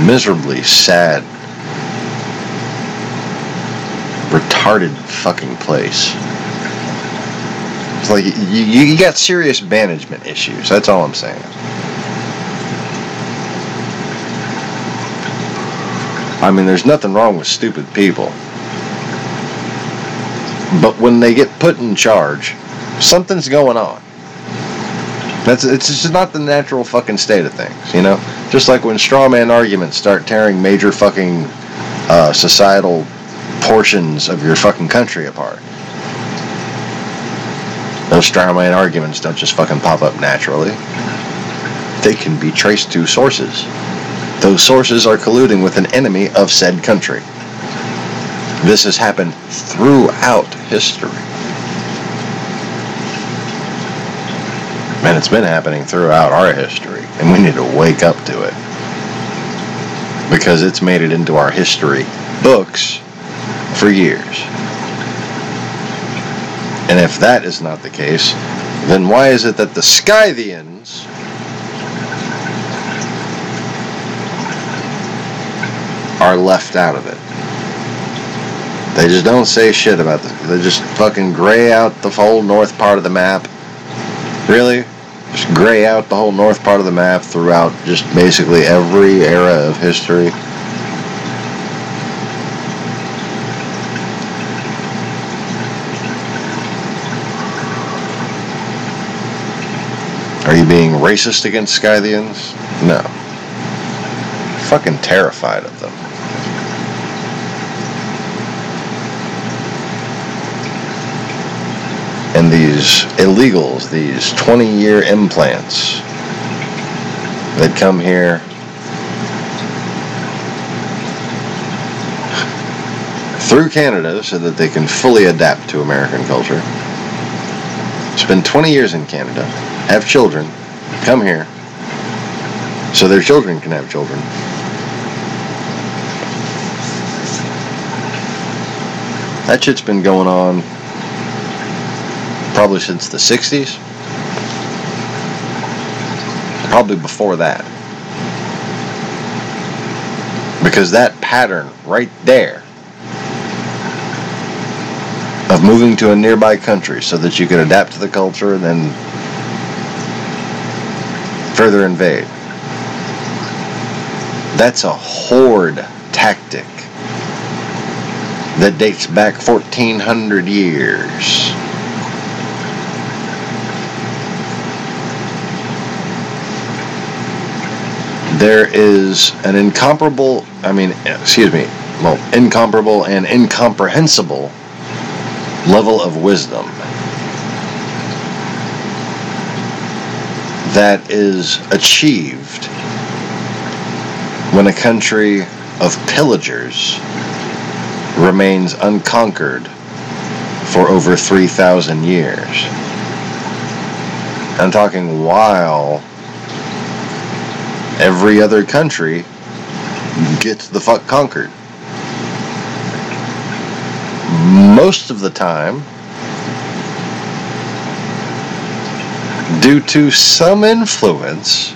miserably sad, retarded fucking place. It's you got serious management issues. That's all I'm saying. I mean, there's nothing wrong with stupid people. But when they get put in charge, something's going on. It's just not the natural fucking state of things, you know? Just like when straw man arguments start tearing major fucking societal portions of your fucking country apart. Those straw man arguments don't just fucking pop up naturally. They can be traced to sources. Those sources are colluding with an enemy of said country. This has happened throughout history. And it's been happening throughout our history, and we need to wake up to it. Because it's made it into our history books for years. And if that is not the case, then why is it that the Scythians are left out of it? They just don't say shit about this. They just fucking gray out the whole north part of the map. Really? Just gray out the whole north part of the map throughout just basically every era of history. Are you being racist against Scythians? No. Fucking terrified of them. And these illegals, these 20-year implants that come here through Canada so that they can fully adapt to American culture, spend 20 years in Canada, have children, come here so their children can have children. That shit's been going on probably since the 60s. Probably before that. Because that pattern right there of moving to a nearby country so that you can adapt to the culture and then further invade. That's a horde tactic that dates back 1,400 years. There is an incomparable and incomprehensible level of wisdom that is achieved when a country of pillagers remains unconquered for over 3,000 years. I'm talking while every other country gets the fuck conquered. Most of the time, due to some influence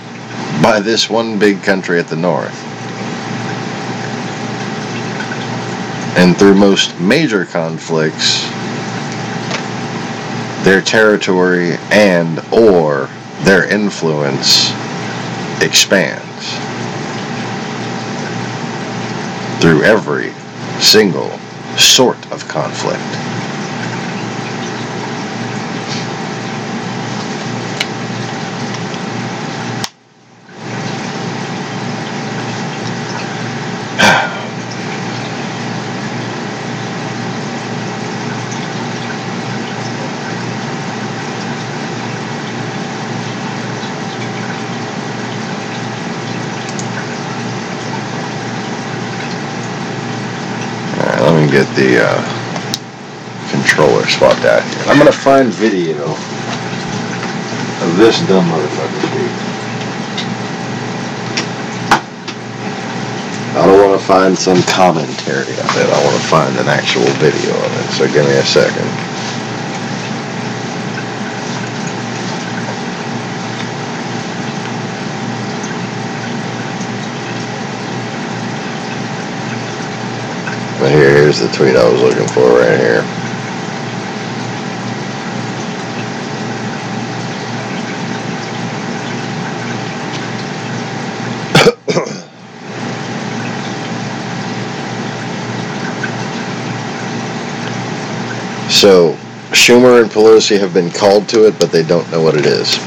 by this one big country at the north. And through most major conflicts, their territory and or their influence expands through every single sort of conflict. Let me get the controller swapped out here. I'm going to find video of this dumb motherfucker speak. I don't want to find some commentary of it. I want to find an actual video of it. So give me a second. But here's the tweet I was looking for right here. So, Schumer and Pelosi have been called to it, but they don't know what it is.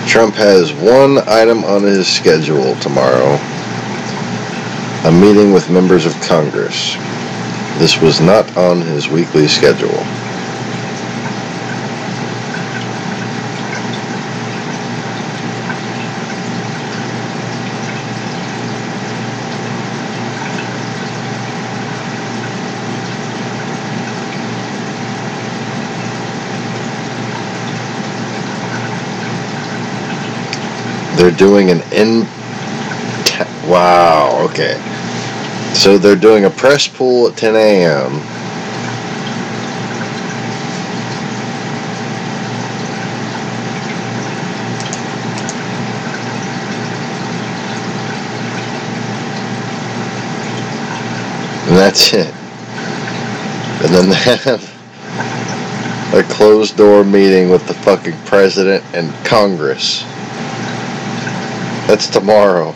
Trump has one item on his schedule tomorrow, a meeting with members of Congress. This was not on his weekly schedule. They're doing wow, okay. So they're doing a press pool at 10 a.m. And that's it. And then they have a closed door meeting with the fucking president and Congress. That's tomorrow.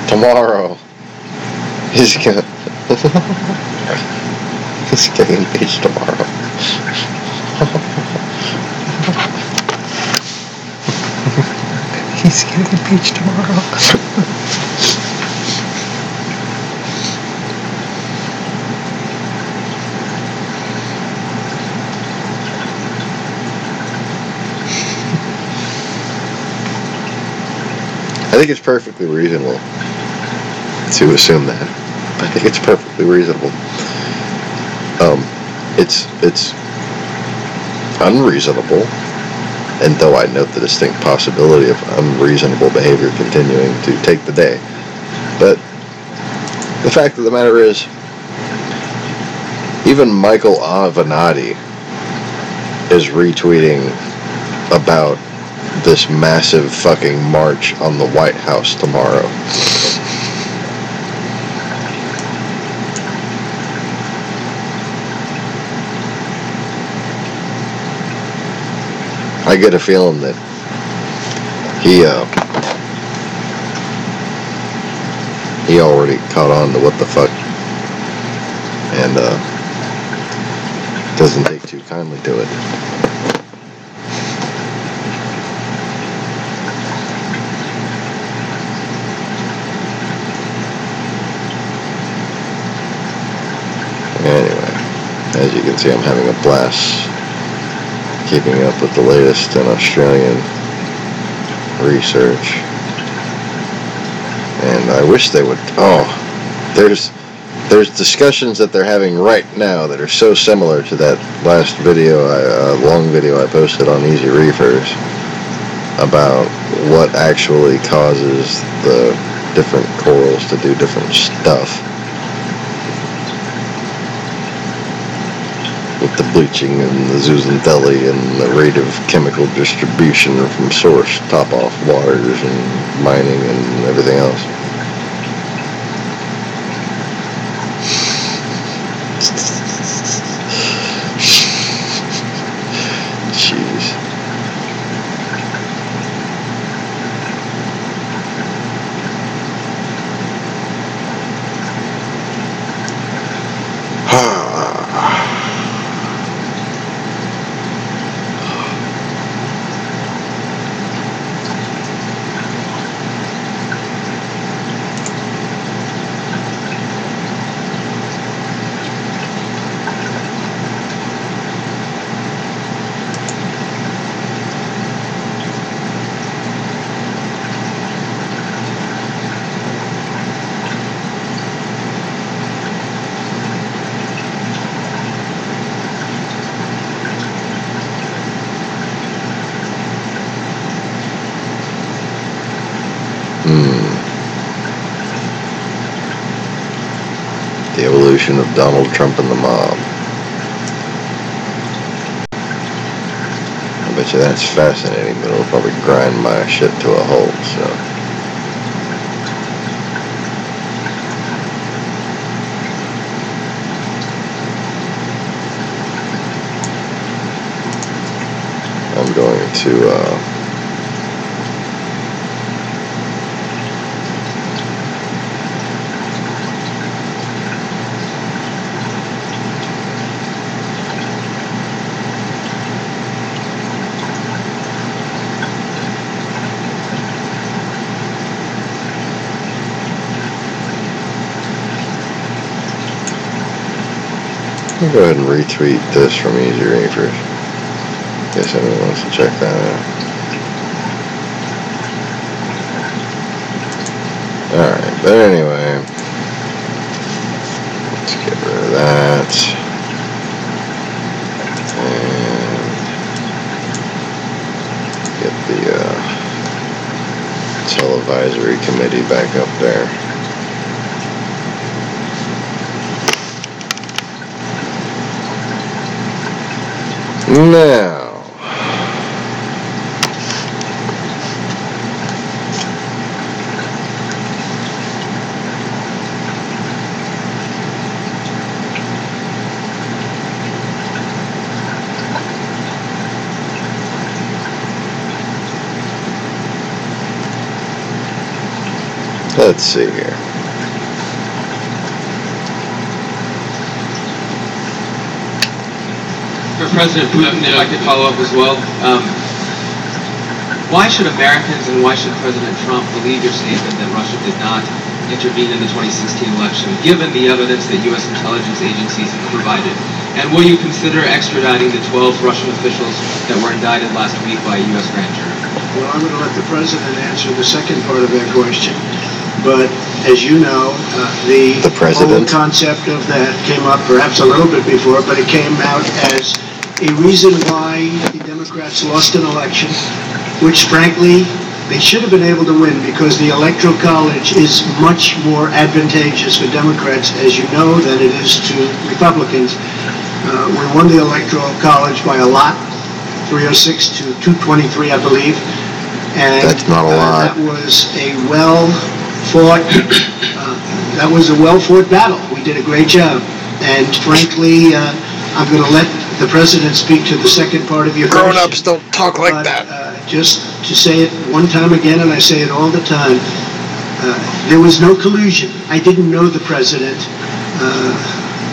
Tomorrow. He's getting impeached tomorrow. He's getting impeached tomorrow. I think it's perfectly reasonable to assume that. I think it's perfectly reasonable. It's unreasonable, and though I note the distinct possibility of unreasonable behavior continuing to take the day, but the fact of the matter is, even Michael Avenatti is retweeting about this massive fucking march on the White House tomorrow. I get a feeling that he already caught on to what the fuck and doesn't take too kindly to it. Anyway, as you can see, I'm having a blast keeping up with the latest in Australian research. And I wish they would... there's discussions that they're having right now that are so similar to that last video, long video I posted on Easy Reefers about what actually causes the different corals to do different stuff. with the bleaching and the zooxanthellae and the rate of chemical distribution from source, top-off waters and mining and everything else. Jeez. The evolution of Donald Trump and the mob. I bet you that's fascinating, but it'll probably grind my shit to a halt, so. I'm going to, I'll go ahead and retweet this from Easy Reefers. In case anyone wants to check that out. Alright, but anyway, let's get rid of that. And get the televisory committee back up there. Now, let's see here. For President Putin, if I could follow up as well, why should Americans and why should President Trump believe your statement that Russia did not intervene in the 2016 election, given the evidence that U.S. intelligence agencies have provided? And will you consider extraditing the 12 Russian officials that were indicted last week by a U.S. grand jury? Well, I'm going to let the President answer the second part of that question. But as you know, the whole concept of that came up perhaps a little bit before, but it came out as a reason why the Democrats lost an election, which frankly they should have been able to win because the Electoral College is much more advantageous for Democrats, as you know, than it is to Republicans. We won the Electoral College by a lot, 306 to 223, I believe. And that's not a lot. That was a well-fought battle. We did a great job. And frankly, I'm going to let the President speak to the second part of your question. Grown-ups don't talk like that. Just to say it one time again, and I say it all the time, there was no collusion. I didn't know the President.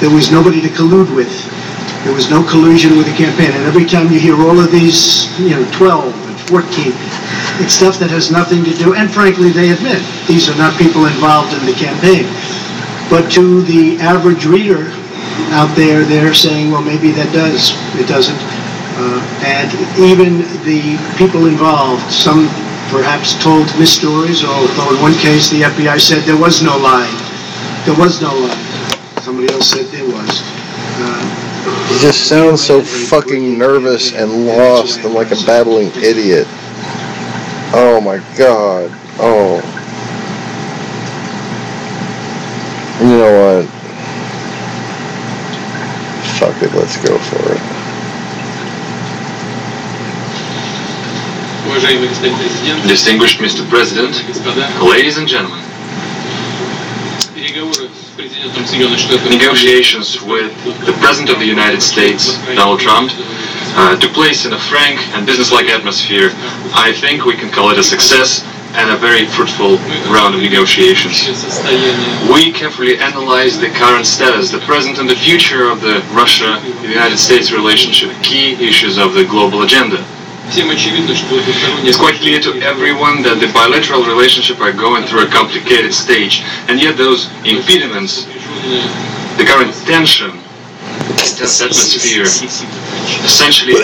There was nobody to collude with. There was no collusion with the campaign. And every time you hear all of these, 12 and 14, it's stuff that has nothing to do, and frankly, they admit, these are not people involved in the campaign. But to the average reader out there, they're saying, well, maybe that does. It doesn't. And even the people involved, some perhaps told misstories, although in one case the FBI said there was no lie. There was no lie. Somebody else said there was. He just sounds so fucking nervous and lost and like a babbling idiot. Oh my God. Oh. And you know what? Fuck it, let's go for it. Distinguished Mr. President, ladies and gentlemen, negotiations with the President of the United States, Donald Trump, took place in a frank and business-like atmosphere. I think we can call it a success and a very fruitful round of negotiations. We carefully analyzed the current status, the present and the future of the Russia-United States relationship, key issues of the global agenda. It's quite clear to everyone that the bilateral relationship are going through a complicated stage, and yet those impediments, the current tension, tense atmosphere, essentially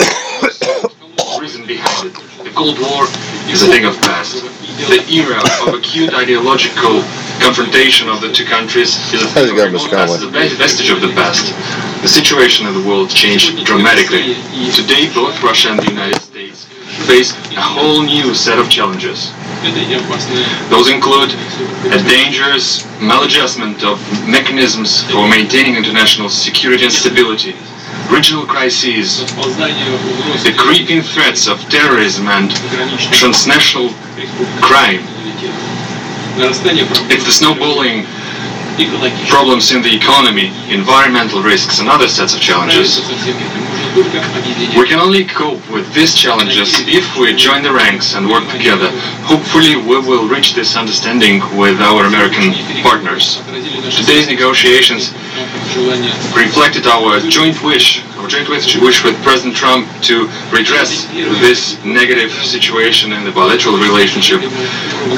reason behind it. The Cold War is a thing of past. The era of acute ideological confrontation of the two countries is a thing of the past, a vestige of the past. The situation in the world changed dramatically. Today, both Russia and the United States face a whole new set of challenges. Those include a dangerous maladjustment of mechanisms for maintaining international security and stability, regional crises, the creeping threats of terrorism and transnational crime. It's the snowballing problems in the economy, environmental risks, and other sets of challenges. We can only cope with these challenges if we join the ranks and work together. Hopefully we will reach this understanding with our American partners. Today's negotiations reflected our joint wish with President Trump to redress this negative situation in the bilateral relationship,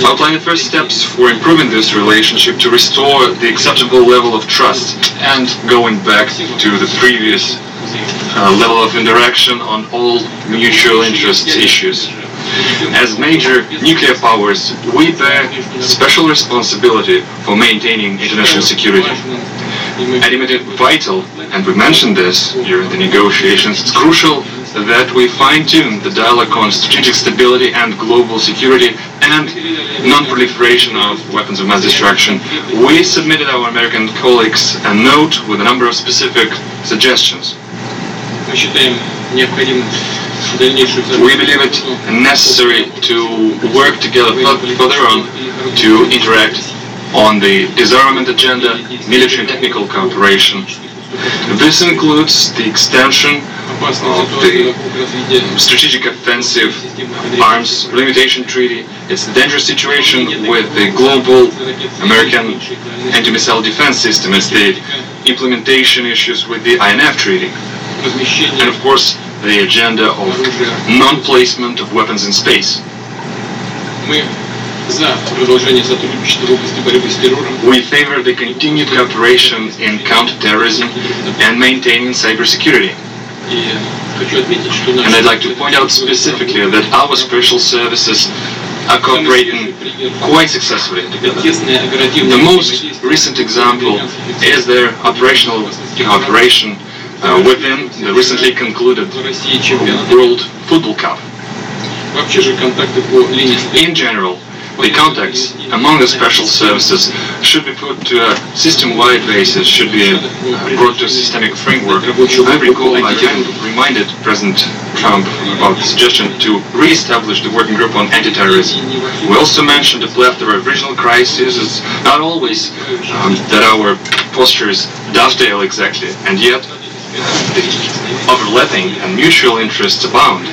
outline the first steps for improving this relationship to restore the acceptable level of trust and going back to the previous level of interaction on all mutual interest issues. As major nuclear powers, we bear special responsibility for maintaining international security. And it is vital, and we mentioned this during the negotiations, it's crucial that we fine-tune the dialogue on strategic stability and global security and non-proliferation of weapons of mass destruction. We submitted our American colleagues a note with a number of specific suggestions. We believe it necessary to work together further on to interact on the disarmament agenda, military and technical cooperation. This includes the extension of the strategic offensive arms limitation treaty. It's the dangerous situation with the global American anti-missile defense system. It's the implementation issues with the INF treaty. And of course, the agenda of non-placement of weapons in space. We favor the continued cooperation in counterterrorism and maintaining cybersecurity. And I'd like to point out specifically that our special services are cooperating quite successfully together. The most recent example is their operational cooperation within the recently concluded World Football Cup. In general, the contacts among the special services should be put to a system-wide basis, should be brought to a systemic framework. I recall I reminded President Trump about the suggestion to re-establish the working group on anti-terrorism. We also mentioned a plethora of regional crises. It's not always that our postures dovetail exactly, and yet overlapping and mutual interests abound.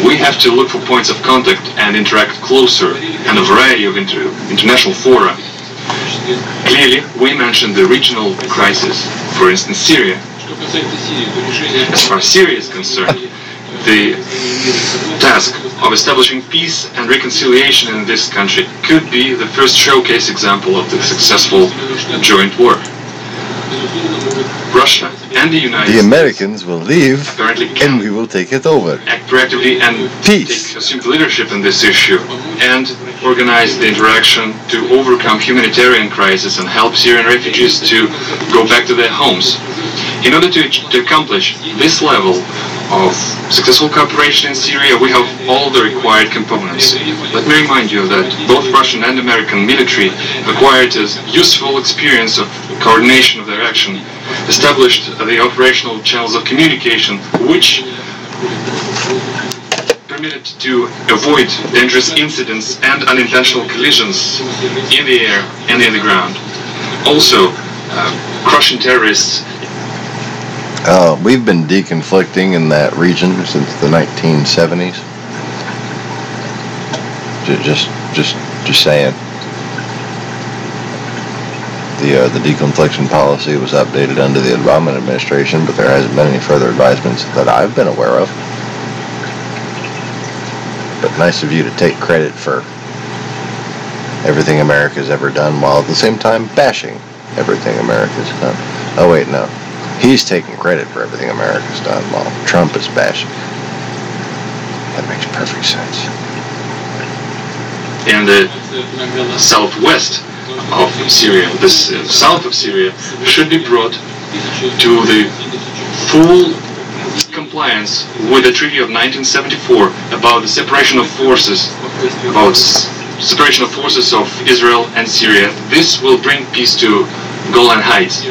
We have to look for points of contact and interact closer in a variety of international fora. Clearly, we mentioned the regional crisis, for instance, Syria. As far as Syria is concerned, the task of establishing peace and reconciliation in this country could be the first showcase example of the successful joint work. Russia and the United States. The Americans will leave, and we will take it over. Act proactively and assume leadership in this issue, and organize the interaction to overcome humanitarian crisis and help Syrian refugees to go back to their homes. In order to accomplish this level of successful cooperation in Syria, we have all the required components. Let me remind you that both Russian and American military acquired a useful experience of coordination of their action. established the operational channels of communication, which permitted to avoid dangerous incidents and unintentional collisions in the air and in the ground. Also, crushing terrorists. We've been deconflicting in that region since the 1970s. Just saying. The deconfliction policy was updated under the Obama administration, but there hasn't been any further advisements that I've been aware of. But nice of you to take credit for everything America's ever done, while at the same time bashing everything America's done. Oh wait, no. He's taking credit for everything America's done, while Trump is bashing. That makes perfect sense. In the southwest of Syria, this south of Syria, should be brought to the full compliance with the Treaty of 1974 about the separation of forces, of Israel and Syria. This will bring peace to Golan Heights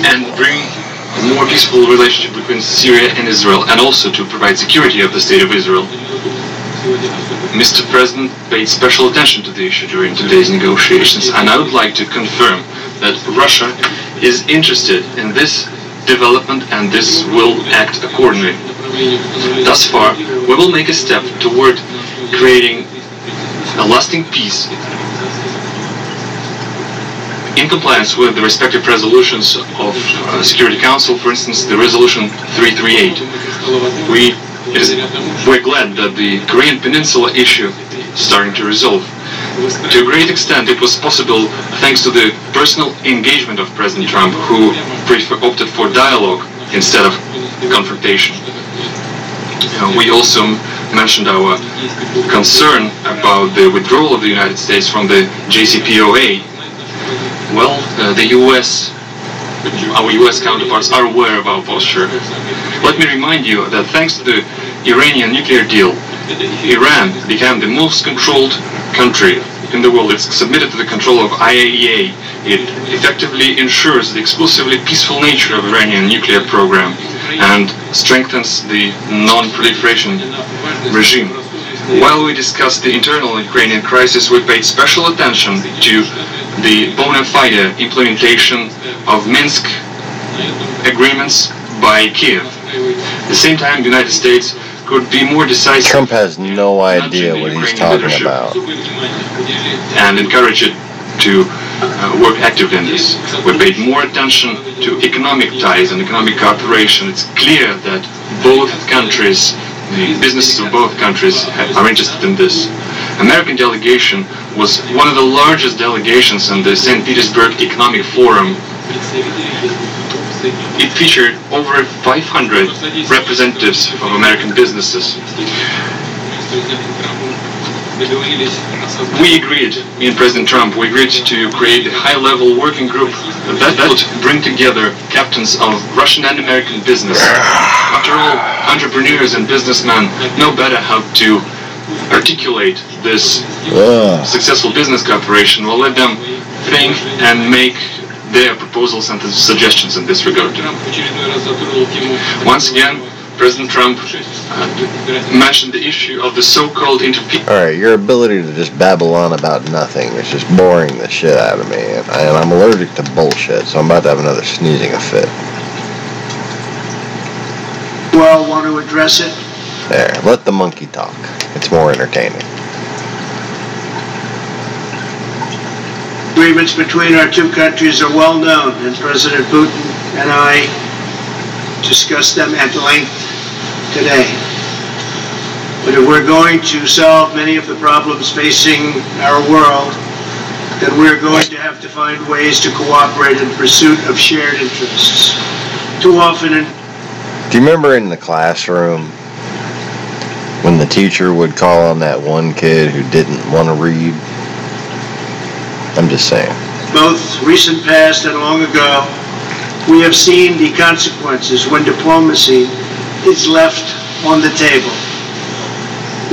and bring a more peaceful relationship between Syria and Israel, and also to provide security of the state of Israel. Mr. President paid special attention to the issue during today's negotiations, and I would like to confirm that Russia is interested in this development, and this will act accordingly. Thus far, we will make a step toward creating a lasting peace in compliance with the respective resolutions of Security Council, for instance, the resolution 338. We're glad that the Korean Peninsula issue is starting to resolve. To a great extent, it was possible thanks to the personal engagement of President Trump, who opted for dialogue instead of confrontation. We also mentioned our concern about the withdrawal of the United States from the JCPOA. Well, our U.S. counterparts are aware of our posture. Let me remind you that thanks to the Iranian nuclear deal, Iran became the most controlled country in the world. It's submitted to the control of IAEA. It effectively ensures the exclusively peaceful nature of Iranian nuclear program and strengthens the non-proliferation regime. While we discussed the internal Ukrainian crisis, we paid special attention to the bona fide implementation of Minsk agreements by Kiev. At the same time, the United States could be more decisive. Trump has no idea what he's talking about. And encourage it to work actively in this. We paid more attention to economic ties and economic cooperation. It's clear that both countries, the businesses of both countries, are interested in this. American delegation was one of the largest delegations in the St. Petersburg Economic Forum. It featured over 500 representatives of American businesses. We agreed, me and President Trump, we agreed to create a high-level working group that would bring together captains of Russian and American business. After all, entrepreneurs and businessmen know better how to articulate this successful business cooperation. We'll let them think and make their proposals and suggestions in this regard. Once again, President Trump mentioned the issue of the so-called impeachment. Alright, your ability to just babble on about nothing is just boring the shit out of me. And I'm allergic to bullshit, so I'm about to have another sneezing fit. Well, want to address it? There, let the monkey talk. It's more entertaining. Agreements between our two countries are well known, and President Putin and I discussed them at length today. But if we're going to solve many of the problems facing our world, then we're going to have to find ways to cooperate in pursuit of shared interests. Too often Do you remember in the classroom when the teacher would call on that one kid who didn't want to read? I'm just saying. Both recent past and long ago, we have seen the consequences when diplomacy is left on the table.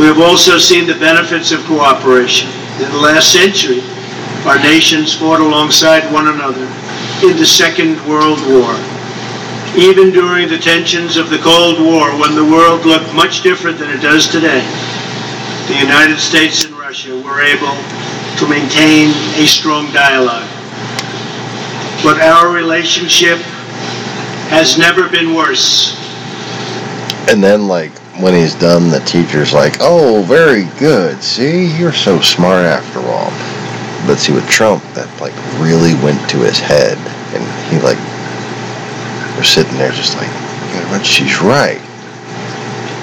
We have also seen the benefits of cooperation. In the last century, our nations fought alongside one another in the Second World War. Even during the tensions of the Cold War, when the world looked much different than it does today, the United States and Russia were able to maintain a strong dialogue. But our relationship has never been worse. And then, like, when he's done, the teacher's like, oh, very good. See, you're so smart after all. But see, with Trump, that, like, really went to his head. And he, like, was sitting there just like, you know what, she's right.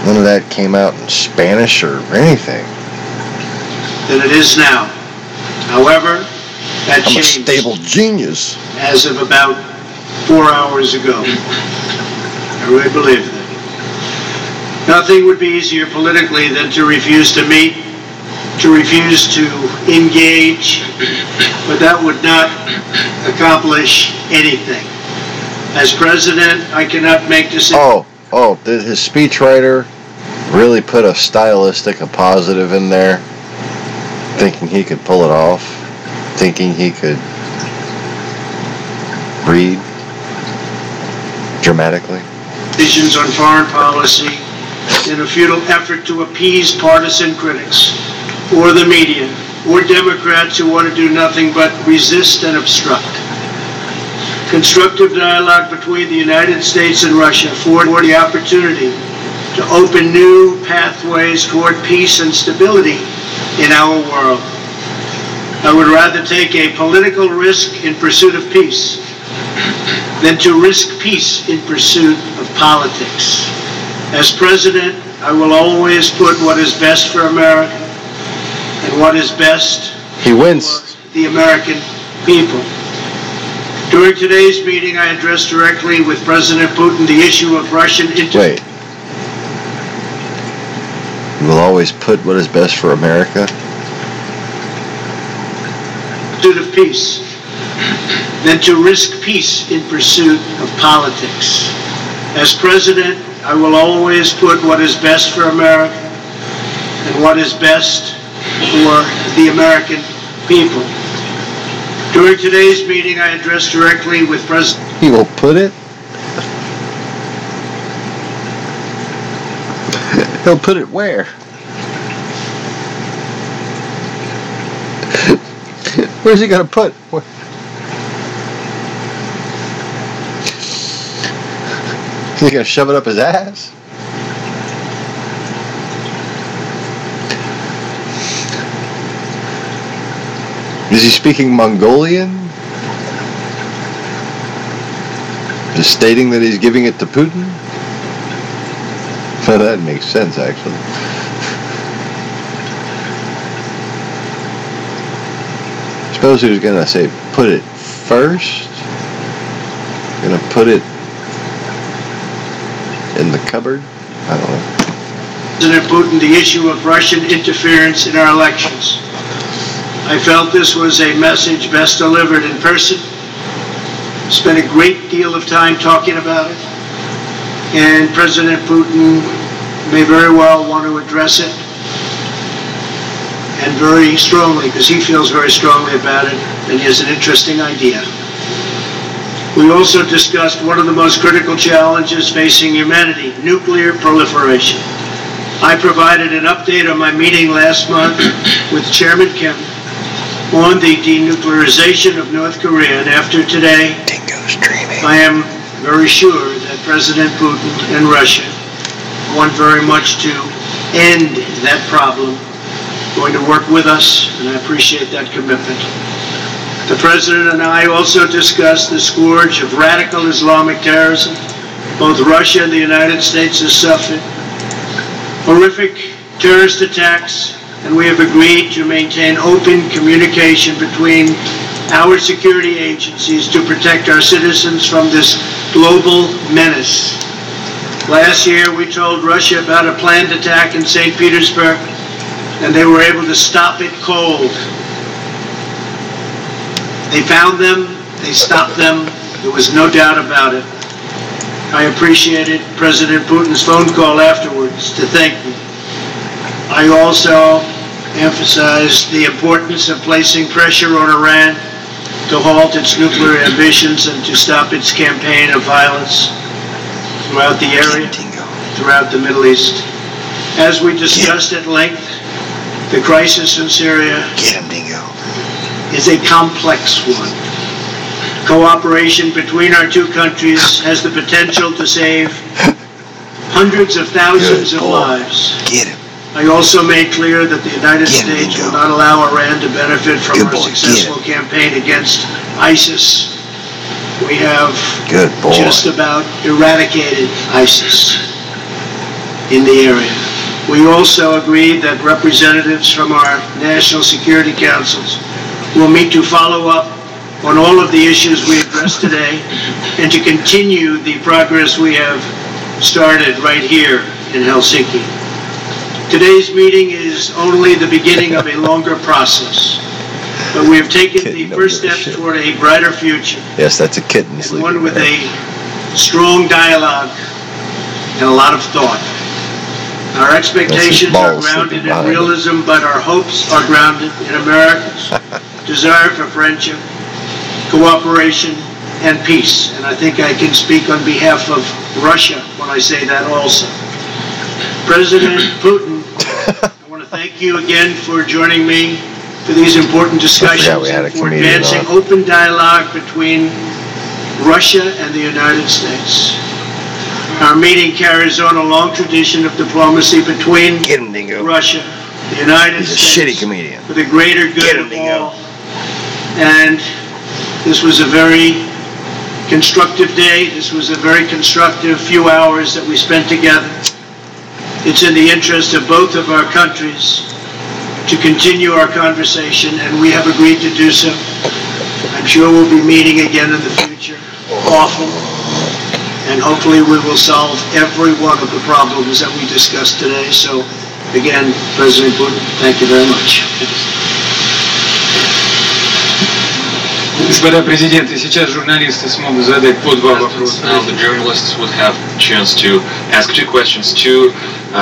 None of that came out in Spanish or anything. Than it is now. However, that I'm changed a stable genius. as of about 4 hours ago. I really believe that. Nothing would be easier politically than to refuse to meet, to refuse to engage, but that would not accomplish anything. As president, I cannot make decisions. Did his speechwriter really put a stylistic, a positive in there? Thinking he could pull it off? Thinking he could read dramatically? Decisions on foreign policy in a futile effort to appease partisan critics, or the media, or Democrats who want to do nothing but resist and obstruct. Constructive dialogue between the United States and Russia afford the opportunity to open new pathways toward peace and stability in our world. I would rather take a political risk in pursuit of peace than to risk peace in pursuit of politics. As president, I will always put what is best for America and what is best for the American people. During today's meeting, I addressed directly with President Putin the issue of Russian interference. Wait. You will always put what is best for America? Pursuit of peace than to risk peace in pursuit of politics. As president, I will always put what is best for America and what is best for the American people. During today's meeting, I addressed directly with President... He will put it? He'll put it where? Where's he going to put? Is he going to shove it up his ass? Is he speaking Mongolian? Just stating that he's giving it to Putin? Well, that makes sense, actually. Suppose he was going to say, put it first? Going to put it in the cupboard? I don't know. President Putin the issue of Russian interference in our elections. I felt this was a message best delivered in person. Spent a great deal of time talking about it. And President Putin may very well want to address it. And very strongly, because he feels very strongly about it, and he has an interesting idea. We also discussed one of the most critical challenges facing humanity, nuclear proliferation. I provided an update on my meeting last month with Chairman Kim on the denuclearization of North Korea, and after today, I am very sure that President Putin and Russia want very much to end that problem, going to work with us, and I appreciate that commitment. The President and I also discussed the scourge of radical Islamic terrorism. Both Russia and the United States have suffered horrific terrorist attacks, and we have agreed to maintain open communication between our security agencies to protect our citizens from this global menace. Last year, we told Russia about a planned attack in St. Petersburg, and they were able to stop it cold. They found them, they stopped them, there was no doubt about it. I appreciated President Putin's phone call afterwards to thank me. I also emphasized the importance of placing pressure on Iran to halt its nuclear ambitions and to stop its campaign of violence throughout the area, throughout the Middle East. As we discussed at length, the crisis in Syria is a complex one. Cooperation between our two countries has the potential to save hundreds of thousands of lives. I also made clear that the United States will not allow Iran to benefit from our successful campaign against ISIS. We have just about eradicated ISIS in the area. We also agreed that representatives from our national security councils will meet to follow up on all of the issues we addressed today and to continue the progress we have started right here in Helsinki. Today's meeting is only the beginning of a longer process, but we have taken the first steps toward a brighter future. Yes, that's a kitten. And one with a strong dialogue and a lot of thought. Our expectations are grounded in realism, but our hopes are grounded in America's desire for friendship, cooperation, and peace. And I think I can speak on behalf of Russia when I say that also. President Putin, I want to thank you again for joining me for these important discussions and for advancing open dialogue between Russia and the United States. Our meeting carries on a long tradition of diplomacy between Russia, the United States, for the greater good of all. And this was a very constructive day. This was a very constructive few hours that we spent together. It's in the interest of both of our countries to continue our conversation, and we have agreed to do so. I'm sure we'll be meeting again in the future, often, and hopefully we will solve every one of the problems that we discussed today. So, again, President Putin, thank you very much. Господа президенты, сейчас журналисты смогут задать по два вопроса. Now the journalists would have a chance to ask two questions, two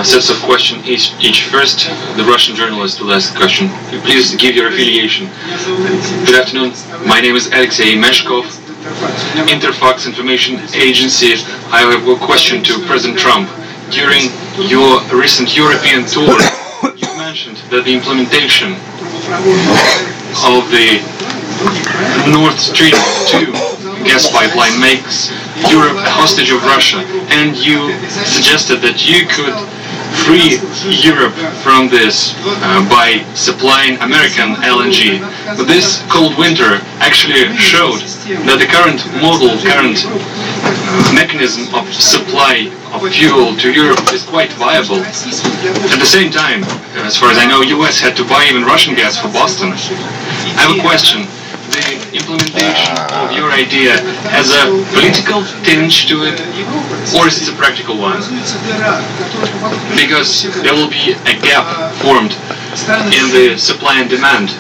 sets of questions each. First, the Russian journalist will ask the question. Please give your affiliation. Good afternoon. My name is Alexei Meshkov, Interfax Information Agency. I have a question to President Trump. During your recent European tour, you mentioned that the implementation of the Nord Stream 2 gas pipeline makes Europe a hostage of Russia, and you suggested that you could free Europe from this by supplying American LNG. But this cold winter actually showed that the current mechanism of supply of fuel to Europe is quite viable. At the same time, as far as I know, US had to buy even Russian gas for Boston. I have a question. The implementation of your idea has a political tinge to it, or is it a practical one? Because there will be a gap formed in the supply and demand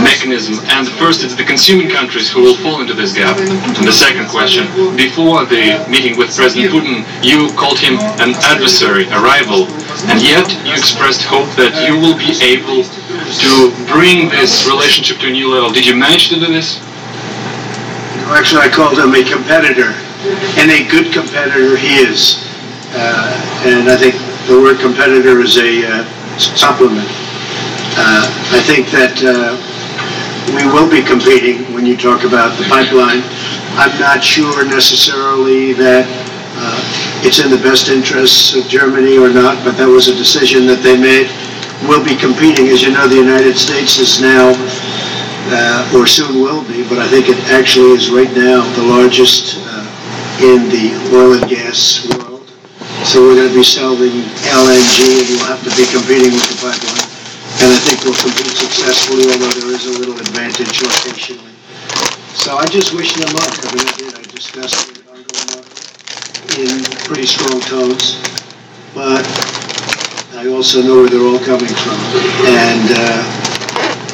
mechanism, and first it's the consuming countries who will fall into this gap. And the second question, before the meeting with President Putin, you called him an adversary, a rival, and yet you expressed hope that you will be able to bring this relationship to a new level. Did you manage to do this? Actually, I called him a competitor, and a good competitor he is. And I think the word competitor is a supplement. I think that we will be competing when you talk about the pipeline. I'm not sure necessarily that it's in the best interests of Germany or not, but that was a decision that they made. We'll be competing. As you know, the United States is now, or soon will be, but I think it actually is right now the largest in the oil and gas world. So we're going to be selling LNG, and we'll have to be competing with the pipeline. And I think we'll compete successfully, although there is a little advantage locationally. So I just wish them luck. I mean, I did. I discussed it in pretty strong tones. But I also know where they're all coming from, and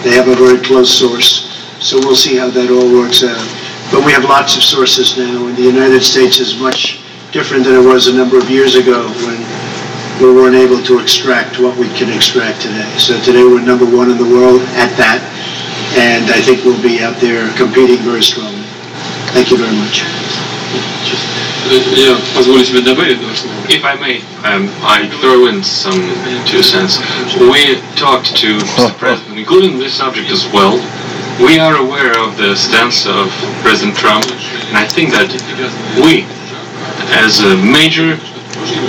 they have a very close source, so we'll see how that all works out. But we have lots of sources now, and the United States is much different than it was a number of years ago when we weren't able to extract what we can extract today. So today we're number one in the world at that, and I think we'll be out there competing very strongly. Thank you very much. If I may, I throw in some 2 cents. We talked to Mr. President, including this subject as well. We are aware of the stance of President Trump, and I think that we, as a major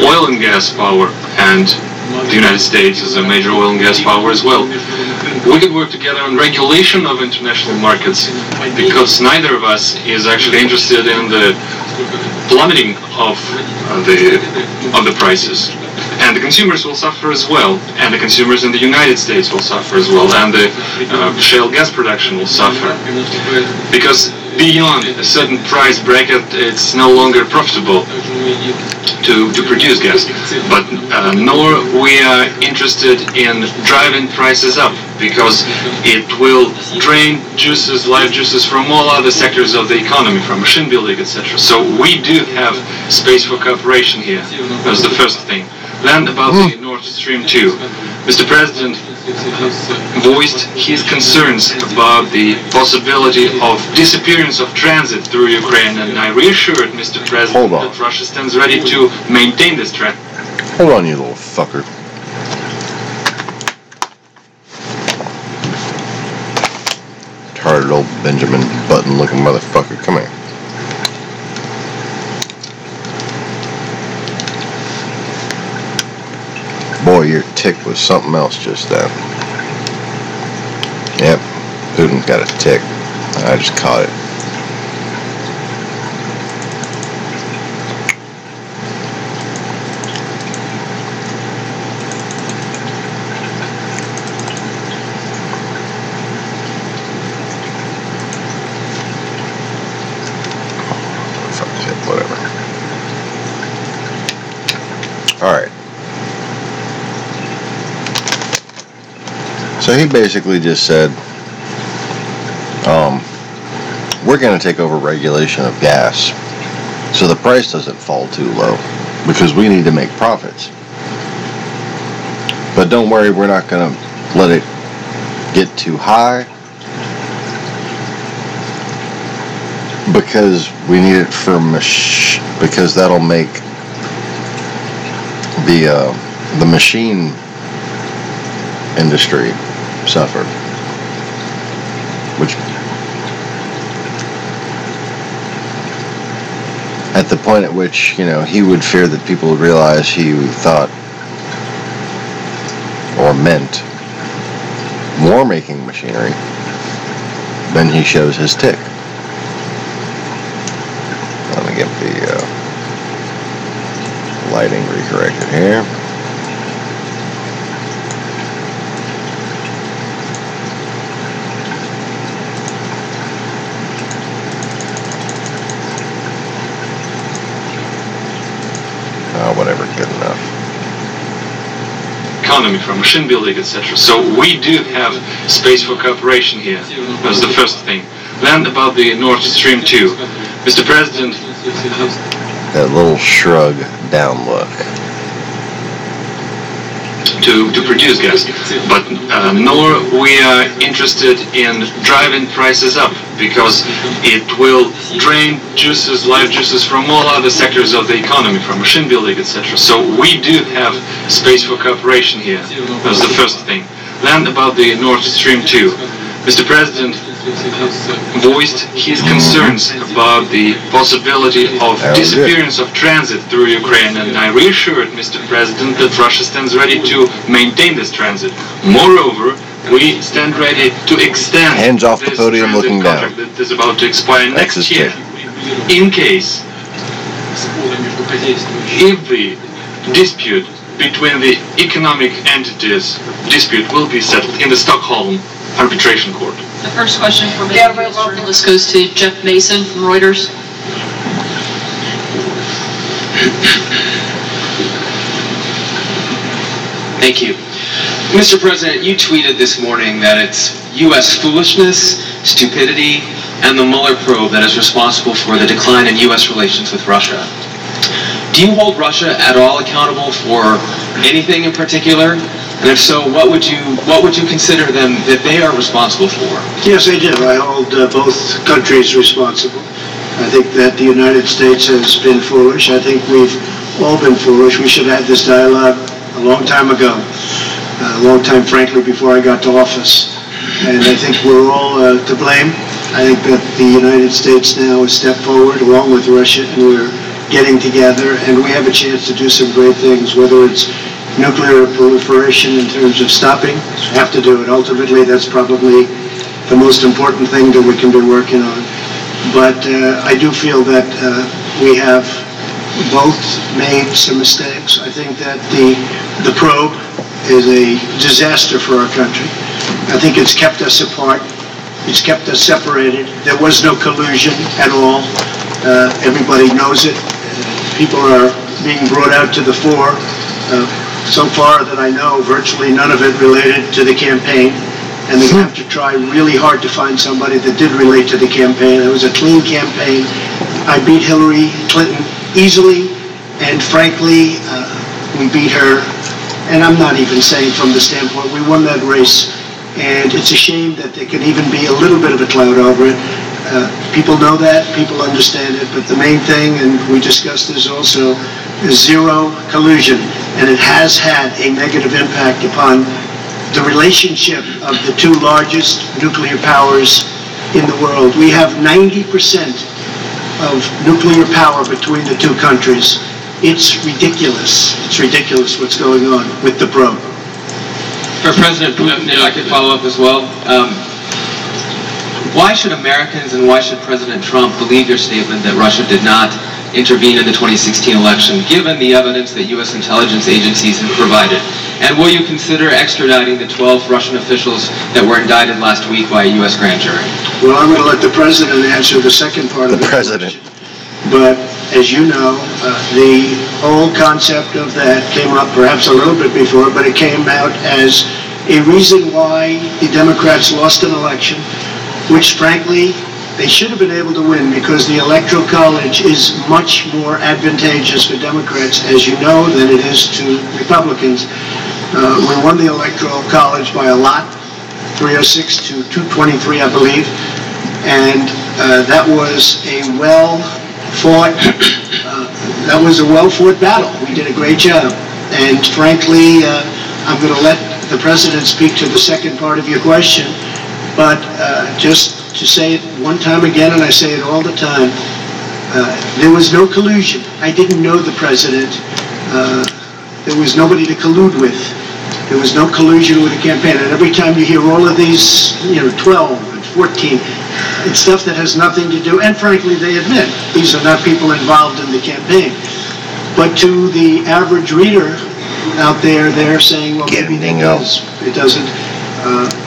oil and gas power, and the United States as a major oil and gas power as well, we could work together on regulation of international markets, because neither of us is actually interested in the plummeting of the prices. And the consumers will suffer as well, and the consumers in the United States will suffer as well, and the shale gas production will suffer, because beyond a certain price bracket it's no longer profitable to produce gas. But nor we are interested in driving prices up, because it will drain juices, life juices, from all other sectors of the economy, from machine building, etc. So we do have space for cooperation here. That's the first thing. Then about the Nord Stream 2. Mr. President voiced his concerns about the possibility of disappearance of transit through Ukraine, and I reassured Mr. President that Russia stands ready to maintain this transit. Hold on, you little fucker. Retarded old Benjamin Button-looking motherfucker. Come here. Boy, your tick was something else just then. Yep, Putin's got a tick. I just caught it. Whatever. Alright. So he basically just said, we're going to take over regulation of gas so the price doesn't fall too low, because we need to make profits. But don't worry, we're not going to let it get too high, because we need it for because that'll make the machine industry suffer, which at the point at which, he would fear that people would realize he thought or meant war-making machinery, then he shows his tick. Let me get the lighting recorrected here. Whatever, good enough. Economy, from machine building, etc. So we do have space for cooperation here. That's the first thing. Then about the Nord Stream 2. Mr. President... That little shrug down look. To produce gas, but nor we are interested in driving prices up, because it will drain juices, life juices, from all other sectors of the economy, from machine building, etc. So we do have space for cooperation here. That's the first thing. Then about the Nord Stream 2. Mr. President voiced his concerns about the possibility of disappearance of transit through Ukraine, and I reassured Mr. President that Russia stands ready to maintain this transit. Moreover, we stand ready to extend hands off the podium, looking down. That is about to expire next year, in case if the dispute between the economic entities will be settled in the Stockholm Arbitration Court. The first question from the journalist goes to Jeff Mason from Reuters. Thank you. Mr. President, you tweeted this morning that it's U.S. foolishness, stupidity, and the Mueller probe that is responsible for the decline in U.S. relations with Russia. Do you hold Russia at all accountable for anything in particular? And if so, what would you consider them that they are responsible for? Yes, I do. I hold both countries responsible. I think that the United States has been foolish. I think we've all been foolish. We should have had this dialogue a long time ago. A long time, frankly, before I got to office. And I think we're all to blame. I think that the United States now has stepped forward along with Russia, and we're getting together, and we have a chance to do some great things, whether it's nuclear proliferation in terms of stopping. We have to do it. Ultimately, that's probably the most important thing that we can be working on. But I do feel that we have both made some mistakes. I think that the probe is a disaster for our country. I think it's kept us apart. It's kept us separated. There was no collusion at all. Everybody knows it. People are being brought out to the fore. So far that I know, virtually none of it related to the campaign. And they have to try really hard to find somebody that did relate to the campaign. It was a clean campaign. I beat Hillary Clinton easily, and frankly, we beat her. And I'm not even saying from the standpoint, we won that race. And it's a shame that there can even be a little bit of a cloud over it. People know that, people understand it, but the main thing, and we discussed this also, is zero collusion. And it has had a negative impact upon the relationship of the two largest nuclear powers in the world. We have 90% of nuclear power between the two countries. It's ridiculous. It's ridiculous what's going on with the probe. For President Putin, if I could follow up as well, why should Americans and why should President Trump believe your statement that Russia did not intervene in the 2016 election, given the evidence that U.S. intelligence agencies have provided? And will you consider extraditing the 12 Russian officials that were indicted last week by a U.S. grand jury? Well, I'm going to let the President answer the second part of the President. question. But as you know, the whole concept of that came up perhaps a little bit before, but it came out as a reason why the Democrats lost an election, which frankly, they should have been able to win because the Electoral College is much more advantageous for Democrats, as you know, than it is to Republicans. We won the Electoral College by a lot, 306 to 223, I believe, and that was a well-fought battle. We did a great job, and frankly, I'm going to let the President speak to the second part of your question, but just to say it one time again, and I say it all the time, there was no collusion. I didn't know the President. There was nobody to collude with. There was no collusion with the campaign. And every time you hear all of these, 12 and 14, it's stuff that has nothing to do, and frankly, they admit, these are not people involved in the campaign. But to the average reader out there, they're saying, well, maybe it doesn't.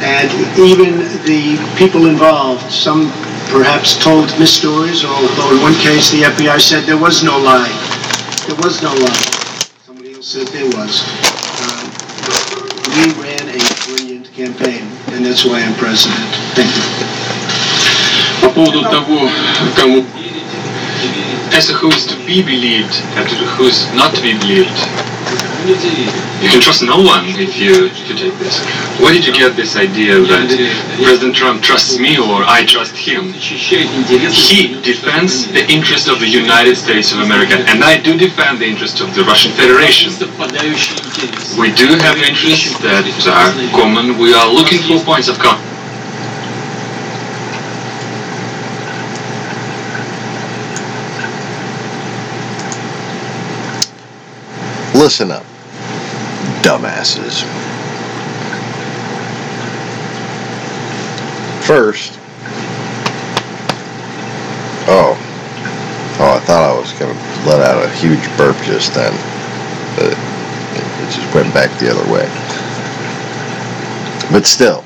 And even the people involved, some perhaps told misstories, although in one case the FBI said there was no lie. There was no lie. Somebody else said there was. We ran a brilliant campaign, and that's why I'm president. Thank you. По поводу того, кому, as to who is to be believed and to who is not to be believed, you can trust no one if you take this. Where did you get this idea that President Trump trusts me or I trust him? He defends the interest of the United States of America, and I do defend the interest of the Russian Federation. We do have interests that are common. We are looking for points of contact. Listen up, dumbasses. First, I thought I was going to let out a huge burp just then, but it just went back the other way. But still,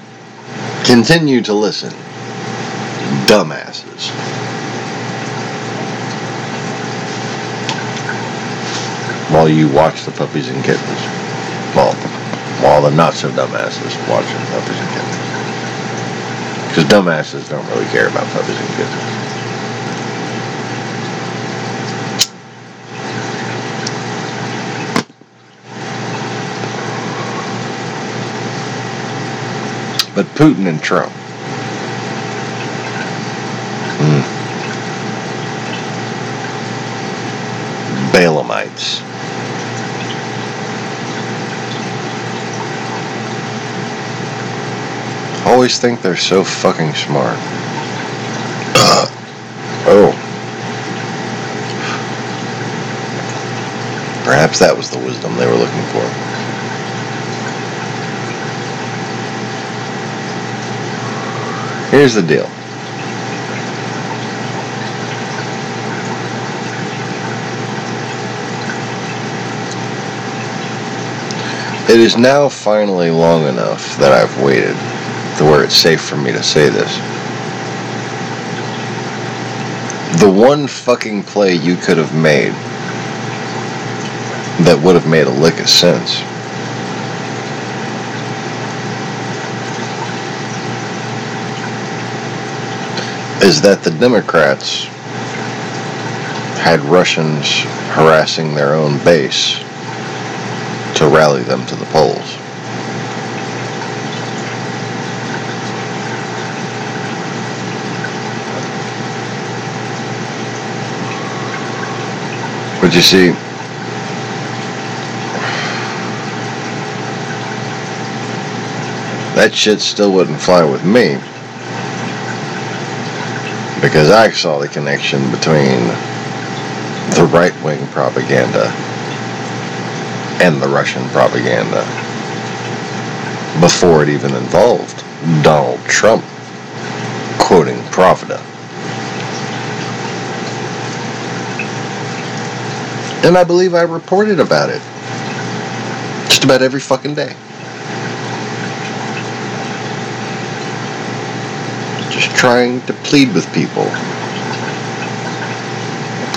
continue to listen, dumbasses. While you watch the puppies and kittens. Well, while the not so dumbasses watch the puppies and kittens. Because dumbasses don't really care about puppies and kittens. But Putin and Trump. Balaamites. Always think they're so fucking smart. Oh. Perhaps that was the wisdom they were looking for. Here's the deal. It is now finally long enough that I've waited to where it's safe for me to say this. The one fucking play you could have made that would have made a lick of sense is that the Democrats had Russians harassing their own base to rally them to the polls. But you see, that shit still wouldn't fly with me, because I saw the connection between the right-wing propaganda and the Russian propaganda before it even involved Donald Trump quoting Pravda. And I believe I reported about it just about every fucking day. Just trying to plead with people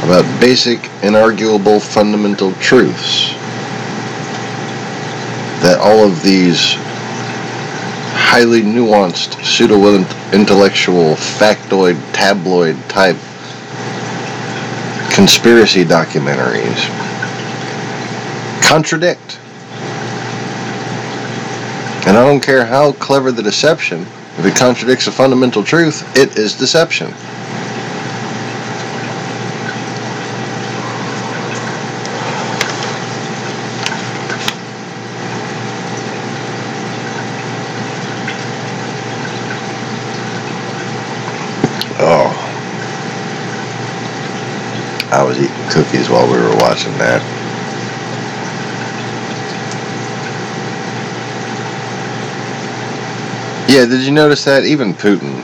about basic, inarguable, fundamental truths that all of these highly nuanced, pseudo-intellectual, factoid, tabloid-type conspiracy documentaries contradict. And I don't care how clever the deception, if it contradicts a fundamental truth, it is deception. Oh. I was eating cookies while we were watching that. Yeah, did you notice that? Even Putin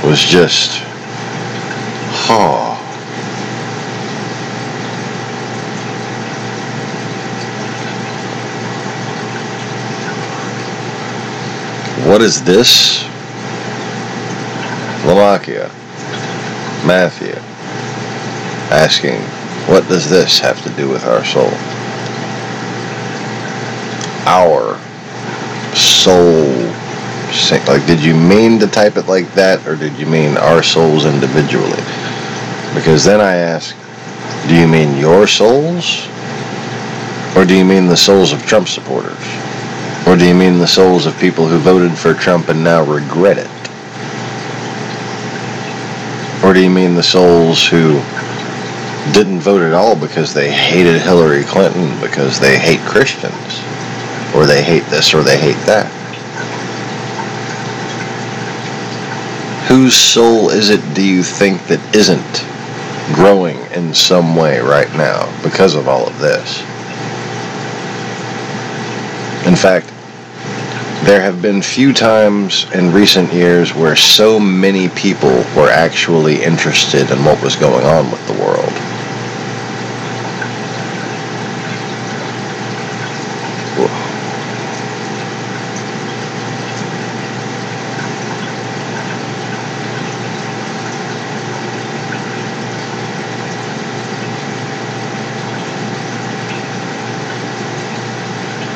was just, What is this? Slovakia. Matthew. Asking, what does this have to do with our soul? Our soul. Like, did you mean to type it like that, or did you mean our souls individually? Because then I ask, do you mean your souls? Or do you mean the souls of Trump supporters? Or do you mean the souls of people who voted for Trump and now regret it? Or do you mean the souls who didn't vote at all because they hated Hillary Clinton, because they hate Christians, or they hate this, or they hate that? Whose soul is it, do you think, that isn't growing in some way right now because of all of this? In fact, there have been few times in recent years where so many people were actually interested in what was going on with the world.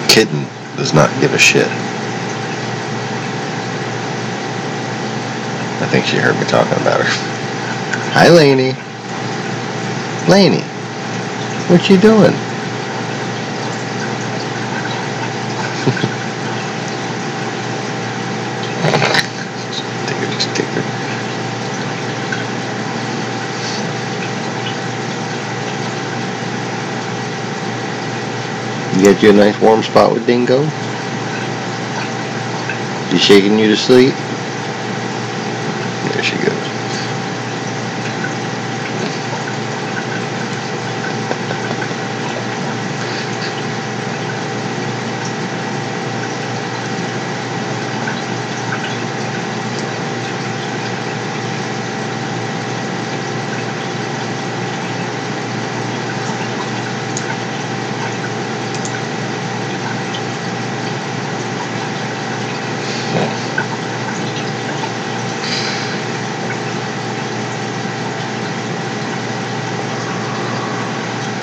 Kitten does not give a shit. I think she heard me talking about her. Hi, Lainey. Lainey, what you doing? You got you a nice warm spot with Dingo? She shaking you to sleep? There she goes.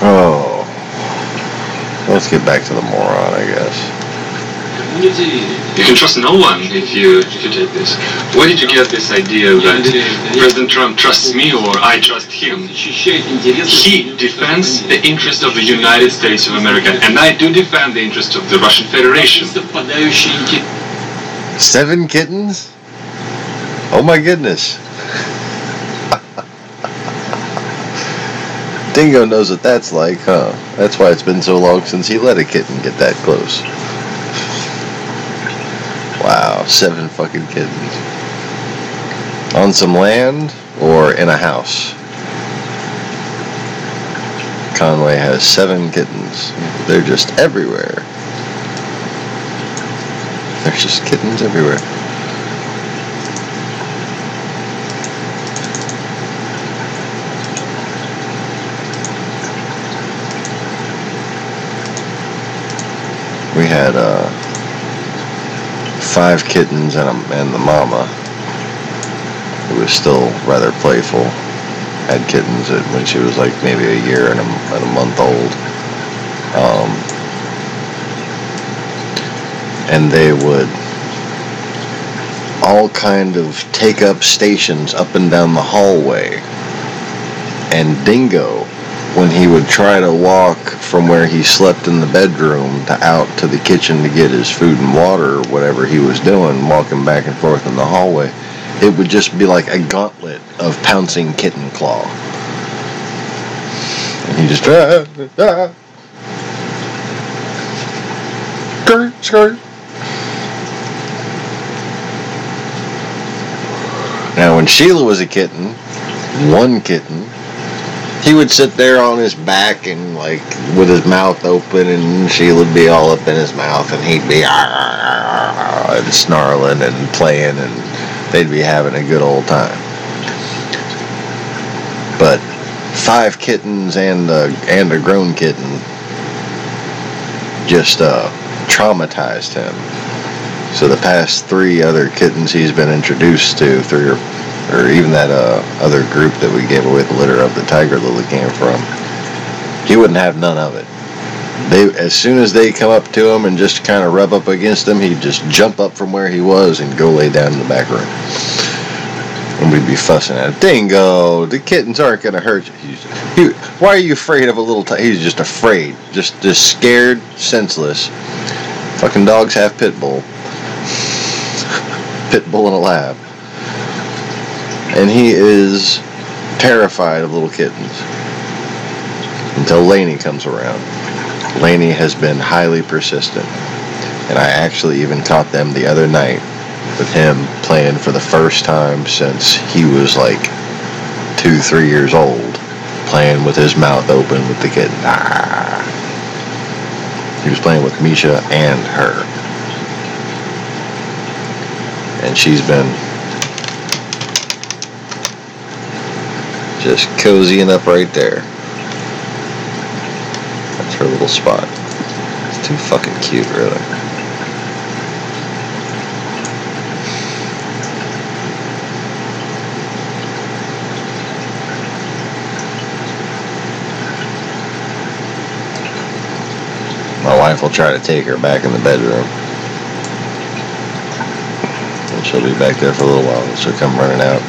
Oh, let's get back to the moron, I guess. You can trust no one if you take this. Where did you get this idea that President Trump trusts me or I trust him? He defends the interest of the United States of America, and I do defend the interest of the Russian Federation. 7 kittens? Oh my goodness. Dingo knows what that's like, huh? That's why it's been so long since he let a kitten get that close. Wow, 7 fucking kittens. On some land or in a house? Conway has 7 kittens. They're just everywhere. There's just kittens everywhere. We had 5 kittens and the mama, who was still rather playful, had kittens when she was like maybe a year and a month old. And they would all kind of take up stations up and down the hallway. And Dingo, when he would try to walk from where he slept in the bedroom to out to the kitchen to get his food and water or whatever he was doing, walking back and forth in the hallway, it would just be like a gauntlet of pouncing kitten claw. And he just skirt. Now when Sheila was a kitten, one kitten, he would sit there on his back and like with his mouth open, and Sheila'd be all up in his mouth, and he'd be and snarling and playing, and they'd be having a good old time. But 5 kittens and a grown kitten just traumatized him. So the past 3 other kittens he's been introduced to, 3 or even that other group that we gave away the litter of the tiger lily came from, he wouldn't have none of it. As soon as they come up to him and just kind of rub up against him, he'd just jump up from where he was and go lay down in the back room. And we'd be fussing at him. Dingo, the kittens aren't going to hurt you. Why are you afraid of a little He's just afraid. Just scared, senseless. Fucking dogs have pit bull. Pit bull in a lab. And he is terrified of little kittens. Until Lainey comes around. Lainey has been highly persistent. And I actually even caught them the other night with him playing for the first time since he was like 2-3 years old, playing with his mouth open with the kitten. He was playing with Misha and her. And she's been just cozying up right there. That's her little spot. It's too fucking cute, really. My wife will try to take her back in the bedroom. And she'll be back there for a little while, and she'll come running out.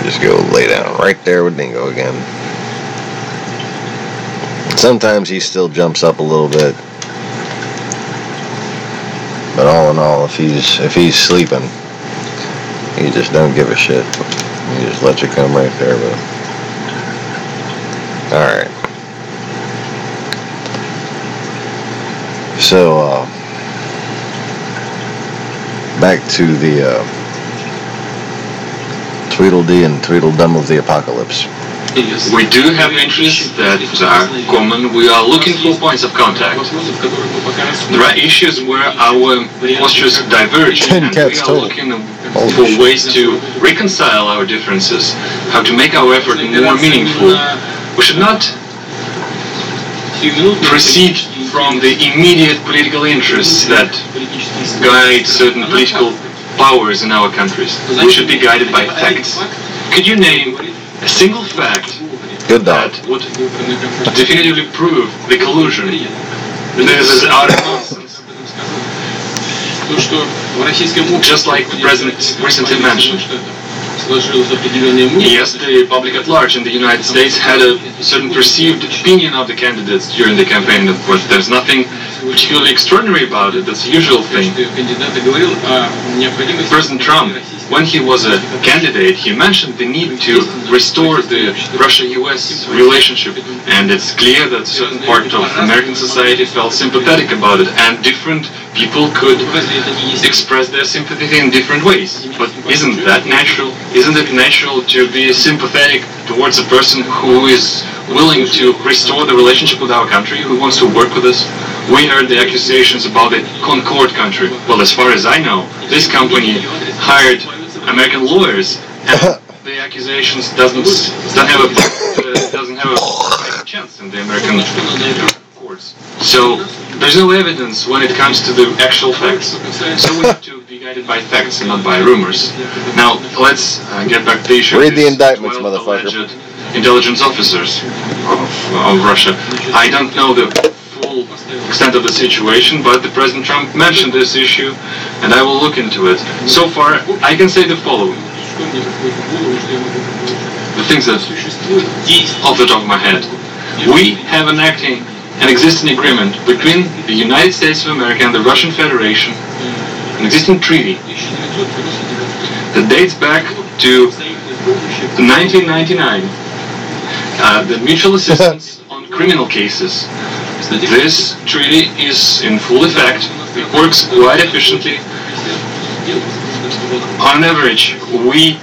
Just go lay down right there with Dingo again. Sometimes he still jumps up a little bit, but all in all, if he's sleeping, he just don't give a shit. He just lets her come right there with him. Alright. So, back to the Tweedledee and Tweedledum of the apocalypse. We do have interests that are common. We are looking for points of contact. There are issues where our postures diverge, and we are looking for ways to reconcile our differences, how to make our effort more meaningful. We should not proceed from the immediate political interests that guide certain political powers in our countries. We should be guided by facts. Could you name a single fact that would definitively prove the collusion? This is utter nonsense. Just like the President recently mentioned. Yes, the public at large in the United States had a certain perceived opinion of the candidates during the campaign, but there's nothing particularly extraordinary about it. That's a usual thing. President Trump, when he was a candidate, he mentioned the need to restore the Russia-US relationship, and it's clear that a certain part of American society felt sympathetic about it, and different people could express their sympathy in different ways. But isn't that natural? Isn't it natural to be sympathetic towards a person who is willing to restore the relationship with our country, who wants to work with us? We heard the accusations about the Concord country. Well, as far as I know, this company hired American lawyers, and the accusations doesn't have a chance in the American courts. So there's no evidence when it comes to the actual facts. So we have to be guided by facts and not by rumors. Now let's get back to the issue. Read the indictments, motherfucker. Intelligence officers of Russia. I don't know the full extent of the situation, but the President Trump mentioned this issue, and I will look into it. So far, I can say the following. The things that, off the top of my head, we have an existing agreement between the United States of America and the Russian Federation, an existing treaty that dates back to 1999. The mutual assistance on criminal cases. This treaty is in full effect. It works quite efficiently. On average, we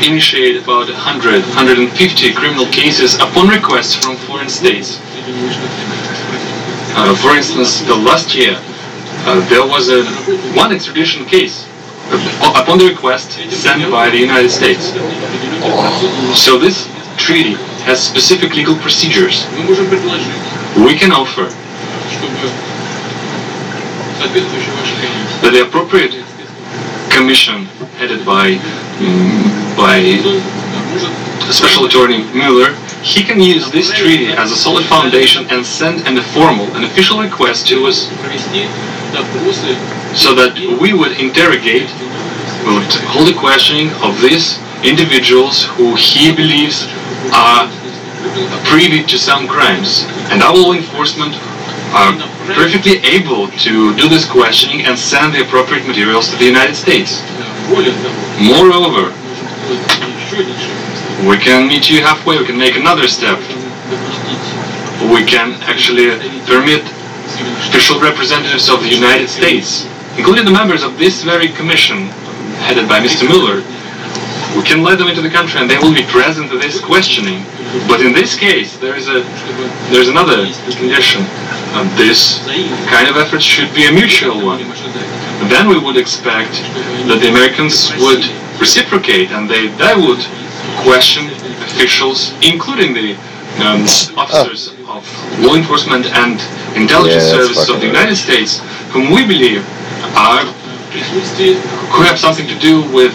initiate about 150 criminal cases upon requests from foreign states. For instance, the last year, there was one extradition case upon the request sent by the United States. So this treaty has specific legal procedures. We can offer that the appropriate commission headed by Special Attorney Mueller, he can use this treaty as a solid foundation and send an official request to us so that we would interrogate, we would hold a questioning of these individuals who he believes are privy to some crimes, and our law enforcement are perfectly able to do this questioning and send the appropriate materials to the United States. Moreover, we can meet you halfway. We can make another step. We can actually permit official representatives of the United States, including the members of this very commission headed by Mr. Mueller, we can let them into the country and they will be present to this questioning. But in this case, there's another condition. This kind of effort should be a mutual one. Then we would expect that the Americans would reciprocate and they would question officials, including the officers of law enforcement and intelligence services of the United States, whom we believe who have something to do with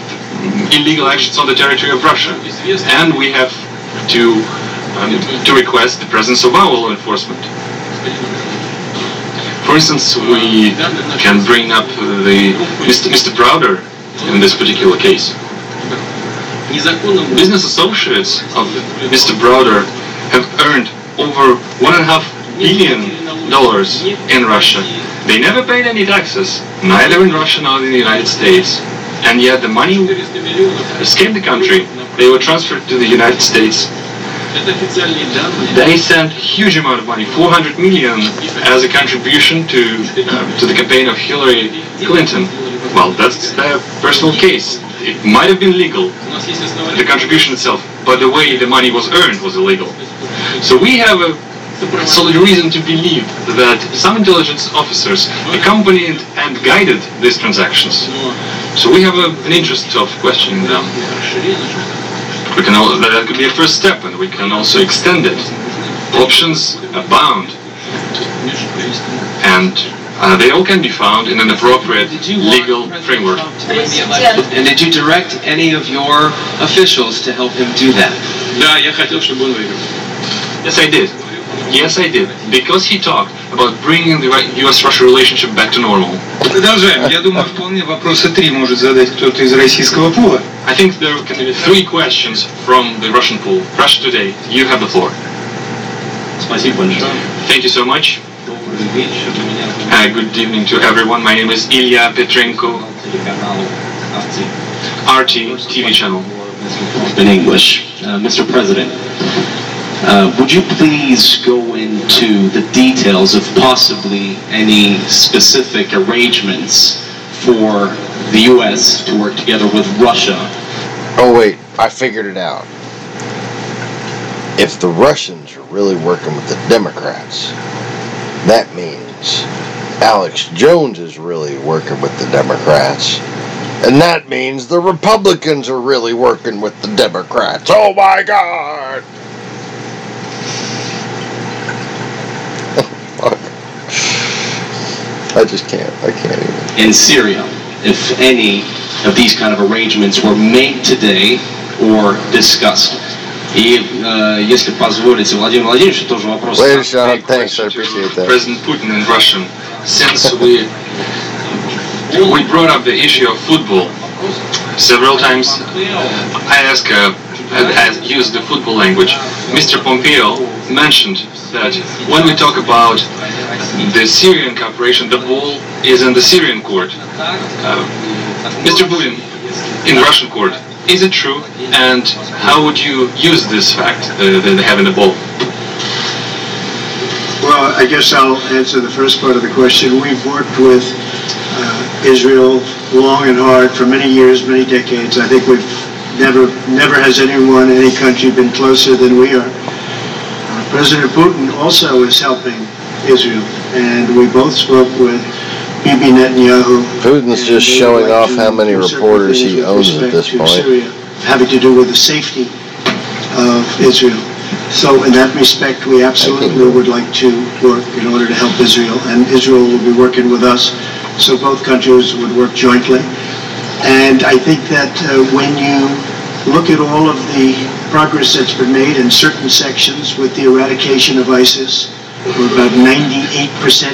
illegal actions on the territory of Russia. And we have to request the presence of our law enforcement. For instance, we can bring up Mr. Browder in this particular case. Business associates of Mr. Browder have earned over $1.5 billion in Russia. They never paid any taxes, neither in Russia nor in the United States, and yet the money escaped the country. They were transferred to the United States. They sent a huge amount of money, 400 million, as a contribution to the campaign of Hillary Clinton. Well, that's their personal case. It might have been legal, the contribution itself, but the way the money was earned was illegal. So we have a solid reason to believe that some intelligence officers accompanied and guided these transactions. So we have an interest of questioning them. That could be a first step, and we can also extend it. Options abound, and they all can be found in an appropriate legal framework. And did you direct any of your officials to help him do that? Yes, I did. Yes, I did. Because he talked about bringing the US-Russia relationship back to normal. Продолжаем. Я думаю, вполне вопроса 3 может задать кто-то из российского пула. I think there can be 3 questions from the Russian pool. Russia Today, you have the floor. Спасибо большое. Thank you so much. Good evening to everyone. My name is Ilya Petrenko, RT TV channel. In English, Mr. President, would you please go into the details of possibly any specific arrangements for the U.S. to work together with Russia? Oh wait, I figured it out. If the Russians are really working with the Democrats, that means Alex Jones is really working with the Democrats. And that means the Republicans are really working with the Democrats. Oh my God! I just can't. I can't even. In Syria, if any of these kind of arrangements were made today or discussed. И если позволите, Владимир Владимирович, тоже вопрос. Later, Sean. Thanks. I appreciate that. President Putin in Russian. Since we brought up the issue of football several times, I used the football language. Mr. Pompeo mentioned that when we talk about the Syrian cooperation, the ball is in the Syrian court. Mr. Putin, in Russian court. Is it true? And how would you use this fact, having the ball? Well, I guess I'll answer the first part of the question. We've worked with Israel long and hard for many years, many decades. I think we've never has anyone, any country been closer than we are. President Putin also is helping Israel, and we both spoke with Bibi Netanyahu. Putin's just showing off how many reporters he owns at this point. Syria, having to do with the safety of Israel. So in that respect, we absolutely would like to work in order to help Israel, and Israel will be working with us. So both countries would work jointly. And I think that when you look at all of the progress that's been made in certain sections with the eradication of ISIS, we're about 98%,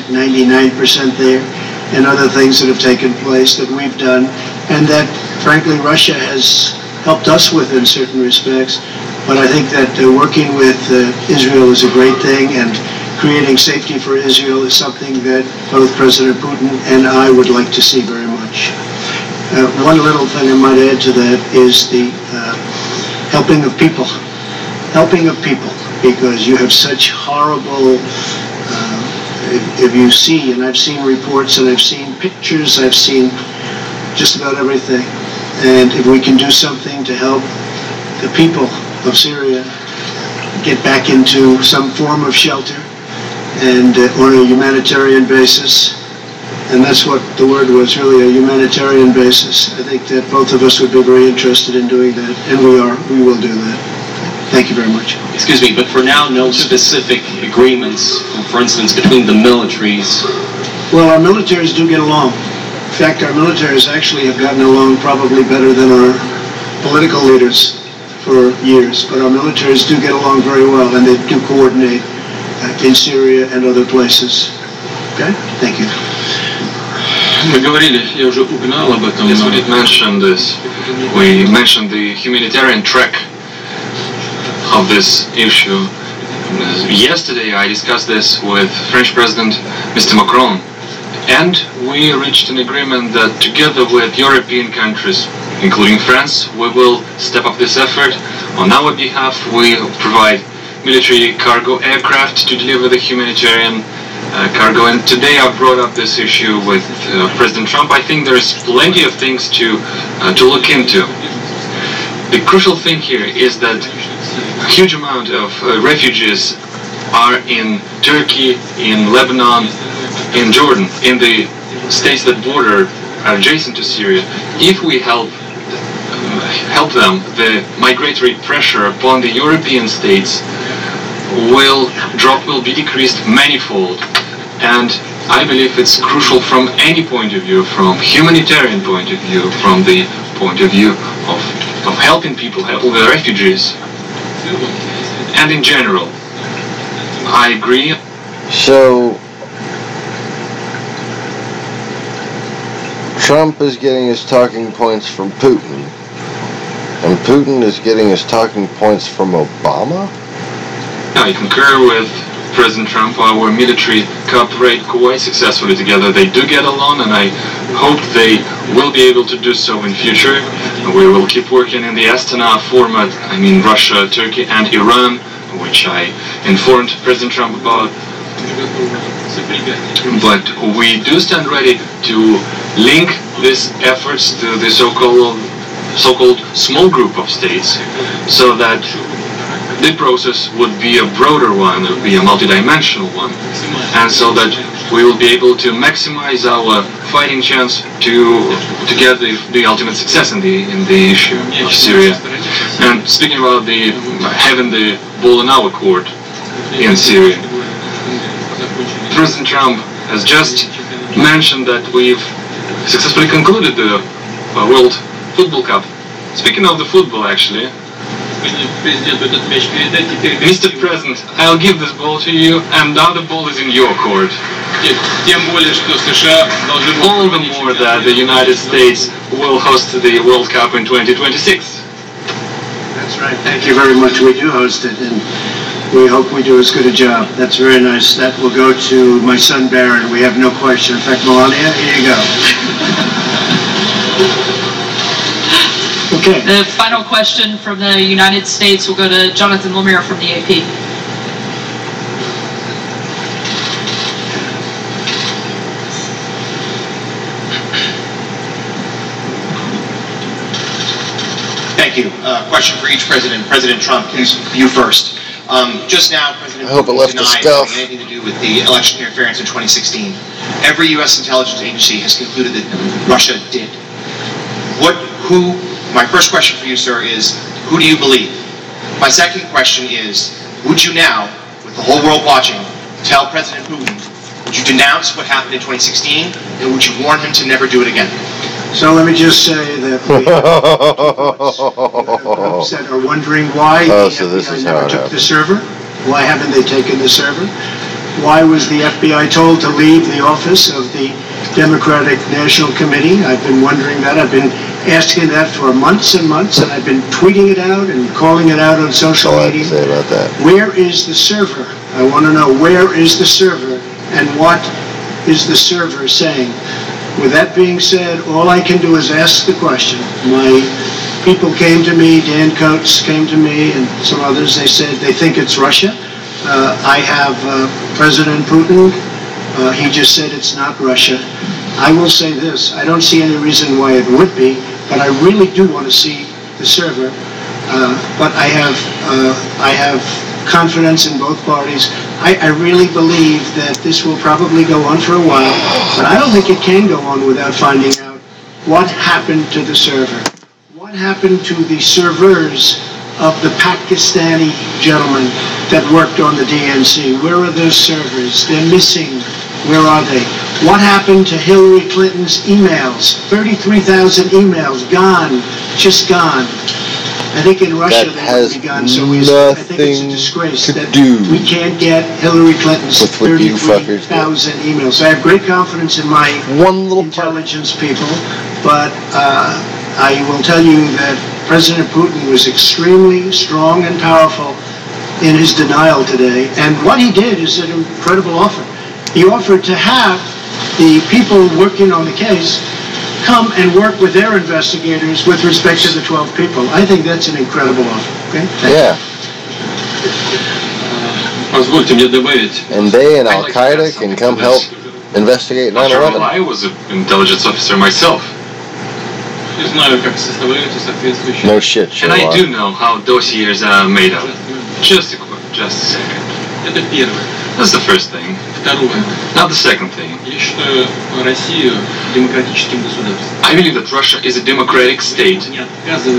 99% there, and other things that have taken place that we've done, and that, frankly, Russia has helped us with in certain respects. But I think that working with Israel is a great thing, and creating safety for Israel is something that both President Putin and I would like to see very much. One little thing I might add to that is the helping of people. Helping of people, because you have such horrible, if you see, and I've seen reports and I've seen pictures, I've seen just about everything. And if we can do something to help the people of Syria get back into some form of shelter and on a humanitarian basis, and that's what the word was, really, a humanitarian basis. I think that both of us would be very interested in doing that, and we will do that. Thank you very much. Excuse me, but for now, no specific agreements, for instance, between the militaries? Well, our militaries do get along. In fact, our militaries actually have gotten along probably better than our political leaders for years. But our militaries do get along very well, and they do coordinate in Syria and other places. Okay? Thank you. Мы говорили, я уже упоминал об этом. Yes, we did mention this. We mentioned the humanitarian track of this issue. Yesterday I discussed this with French President Mr. Macron, and we reached an agreement that together with European countries, including France, we will step up this effort. On our behalf, we provide military cargo aircraft to deliver the humanitarian cargo. And today I brought up this issue with President Trump. I think there's plenty of things to look into. The crucial thing here is that a huge amount of refugees are in Turkey, in Lebanon, in Jordan, in the states that border are adjacent to Syria. If we help them, the migratory pressure upon the European states will be decreased manifold. And I believe it's crucial from any point of view, from humanitarian point of view, from the point of view of helping people, helping the refugees. And in general, I agree. So, Trump is getting his talking points from Putin, and Putin is getting his talking points from Obama? I concur with President Trump. Our military cooperate quite successfully together. They do get along, and I hope they will be able to do so in future. We will keep working in the Astana format, I mean Russia, Turkey, and Iran, which I informed President Trump about. But we do stand ready to link these efforts to the so-called small group of states, so that the process would be a broader one, it would be a multidimensional one, and so that we will be able to maximize our fighting chance to get the ultimate success in the issue of Syria. And speaking about having the ball in our court in Syria, President Trump has just mentioned that we've successfully concluded the World Football Cup. Speaking of the football, actually, Mr. President, I'll give this ball to you, and now the ball is in your court. All the more that the United States will host the World Cup in 2026. That's right. Thank you very much. We do host it, and we hope we do as good a job. That's very nice. That will go to my son Barron. We have no question. In fact, Melania, here you go. Okay. The final question from the United States will go to Jonathan Lemire from the AP. Thank you. Question for each president. President Trump, you first. Just now, President Putin denied having anything to do with the election interference in 2016. Every U.S. intelligence agency has concluded that Russia did. My first question for you, sir, is who do you believe? My second question is, would you now, with the whole world watching, tell President Putin, would you denounce what happened in 2016, and would you warn him to never do it again? So let me just say that we are wondering why the FBI never took the server. Why haven't they taken the server? Why was the FBI told to leave the office of the Democratic National Committee? I've been wondering that. I've been asking that for months and months, and I've been tweeting it out and calling it out on social media. Say about that. Where is the server? I want to know, where is the server, and what is the server saying? With that being said, all I can do is ask the question. My people came to me, Dan Coates came to me, and some others. They said they think it's Russia. I have President Putin. He just said it's not Russia. I will say this. I don't see any reason why it would be, but I really do want to see the server. But I have confidence in both parties. I really believe that this will probably go on for a while, but I don't think it can go on without finding out what happened to the server. What happened to the servers of the Pakistani gentlemen that worked on the DNC? Where are those servers? They're missing. Where are they? What happened to Hillary Clinton's emails? 33,000 emails gone, just gone. I think in Russia they would be gone so easily. I think it's a disgrace that we can't get Hillary Clinton's 33,000 emails. I have great confidence in my intelligence people, but I will tell you that President Putin was extremely strong and powerful in his denial today. And what he did is an incredible offer. He offered to have the people working on the case come and work with their investigators with respect to the 12 people. I think that's an incredible offer. Okay? Yeah. Позвольте мне добавить. And they and Al-Qaeda can come help investigate 9/11. I was an intelligence officer myself. No shit, And I Sherlock. do know how dossiers are made up. Just a second. That's the first thing. Now the second thing. I believe that Russia is a democratic state,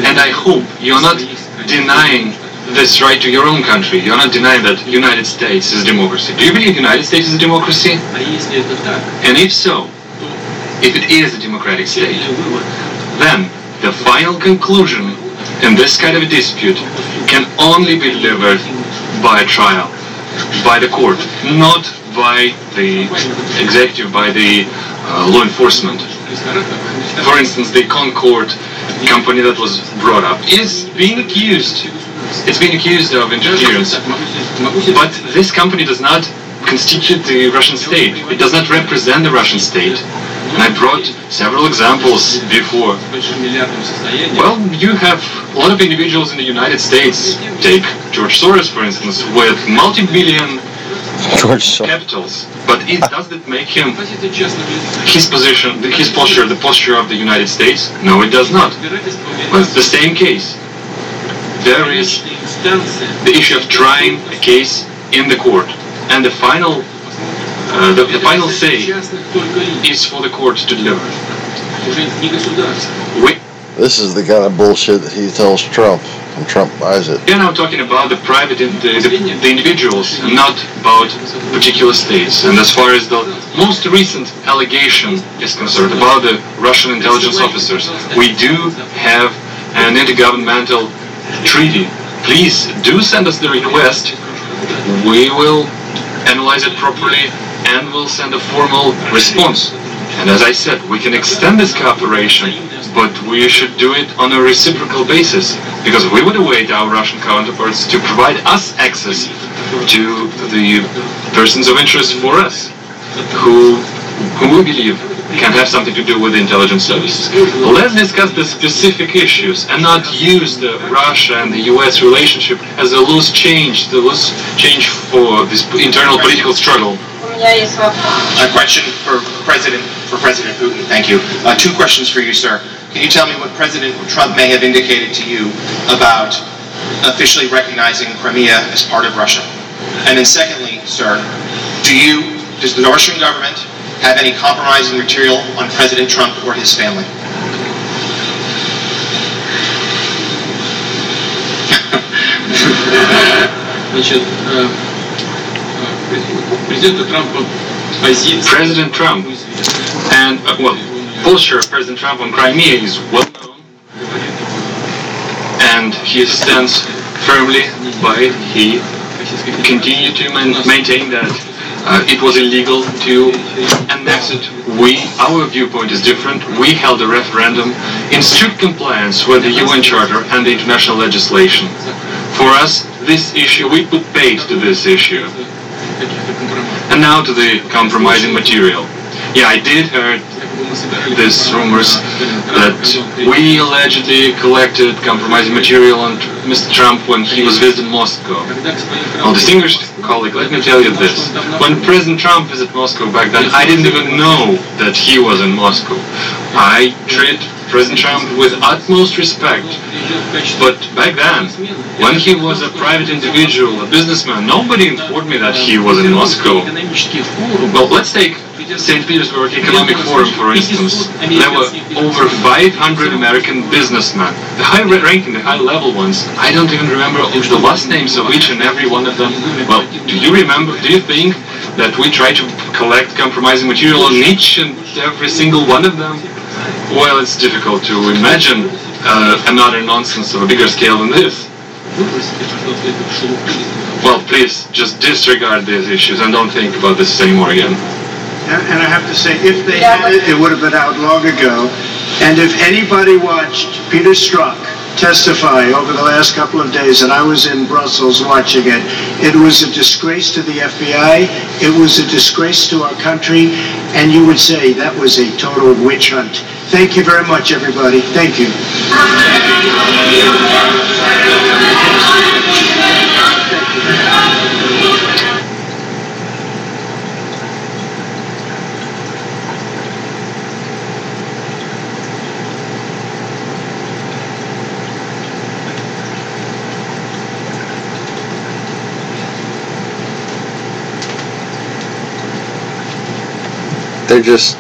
and I hope you're not denying this right to your own country. You're not denying that United States is a democracy. Do you believe United States is a democracy? And if so, if it is a democratic state, then the final conclusion in this kind of a dispute can only be delivered by a trial, by the court, not by the executive, by the law enforcement. For instance, the Concord company that was brought up is being accused. It's being accused of interference. But this company does not constitute the Russian state. It does not represent the Russian state. And I brought several examples before. Well, you have a lot of individuals in the United States. Take George Soros, for instance, with multi-billion capitals. But does that make him his position, his posture, the posture of the United States? No, it does not. But it's the same case. There is the issue of trying a case in the court, and the final say is for the court to deliver. This is the kind of bullshit that he tells Trump, and Trump buys it. We are now talking about the private, the individuals, and not about particular states. And as far as the most recent allegation is concerned about the Russian intelligence officers, we do have an intergovernmental treaty. Please do send us the request. We will analyze it properly and we'll send a formal response. And as I said, we can extend this cooperation, but we should do it on a reciprocal basis, because we would await our Russian counterparts to provide us access to the persons of interest for us, who we believe can have something to do with the intelligence services. Let's discuss the specific issues and not use the Russia and the US relationship as a loose change for this internal political struggle. A question for President Putin. Thank you. Two questions for you, sir. Can you tell me what President Trump may have indicated to you about officially recognizing Crimea as part of Russia? And then secondly, sir, does the Russian government have any compromising material on President Trump or his family? President Trump and posture of President Trump on Crimea is well known, and he stands firmly by it. He continued to maintain that it was illegal to annex it. Our viewpoint is different. We held a referendum in strict compliance with the UN Charter and the international legislation. For us, this issue, we put paid to this issue. And now to the compromising material. Yeah, I did hear these rumors that we allegedly collected compromising material on Mr. Trump when he was visiting Moscow. Well, distinguished colleague, let me tell you this. When President Trump visited Moscow back then, I didn't even know that he was in Moscow. I treat President Trump with utmost respect. But back then, when he was a private individual, a businessman, nobody informed me that he was in Moscow. Well, let's take St. Petersburg Economic Forum, for instance. There were over 500 American businessmen, the high-ranking, the high-level ones. I don't even remember the last names of each and every one of them. Well, do you think that we try to collect compromising material on each and every single one of them? Well, it's difficult to imagine another nonsense of a bigger scale than this. Well, please, just disregard these issues and don't think about this anymore again. And I have to say, if they had it, it would have been out long ago. And if anybody watched Peter Strzok testify over the last couple of days, and I was in Brussels watching it, it was a disgrace to the FBI, it was a disgrace to our country, and you would say that was a total witch hunt. Thank you very much, everybody. Thank you. There just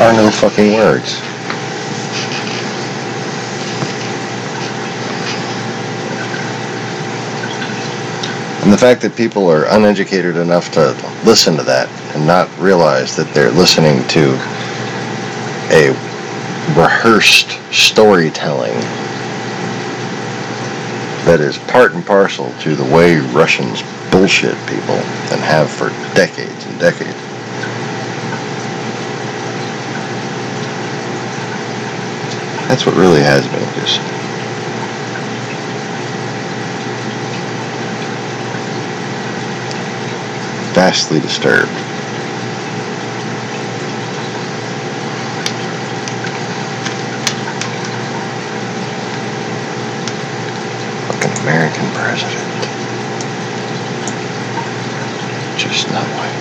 are no fucking words. And the fact that people are uneducated enough to listen to that and not realize that they're listening to a rehearsed storytelling that is part and parcel to the way Russians bullshit people and have for decades and decades. That's what really has me just vastly disturbed. Fucking American president. Just no way.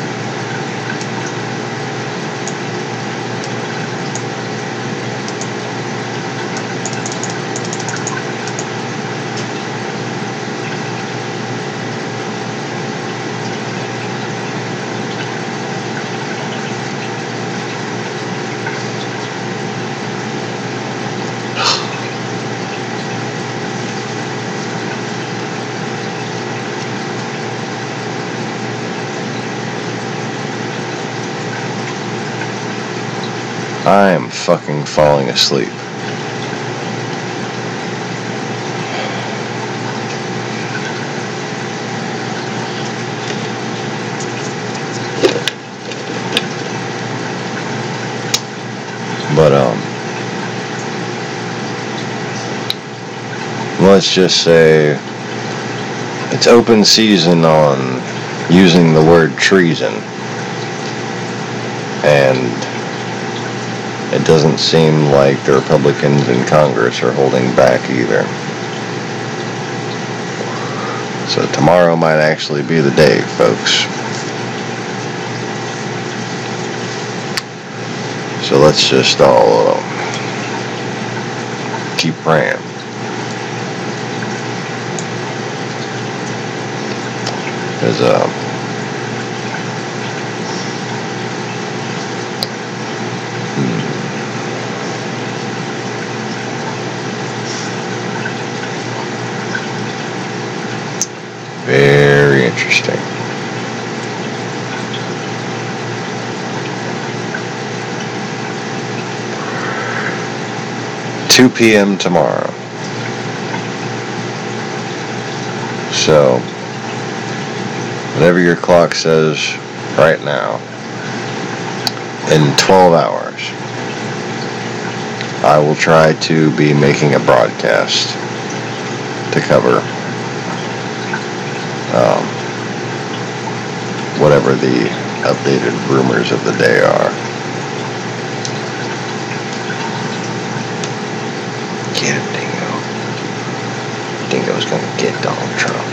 I am fucking falling asleep. But, let's just say it's open season on using the word treason. And it doesn't seem like the Republicans in Congress are holding back either. So tomorrow might actually be the day, folks. So let's just all keep praying. Because, very interesting. $2 p.m. tomorrow. So, whatever your clock says right now, in 12 hours, I will try to be making a broadcast to cover whatever the updated rumors of the day are. Get him, Dingo. Dingo's gonna get Donald Trump.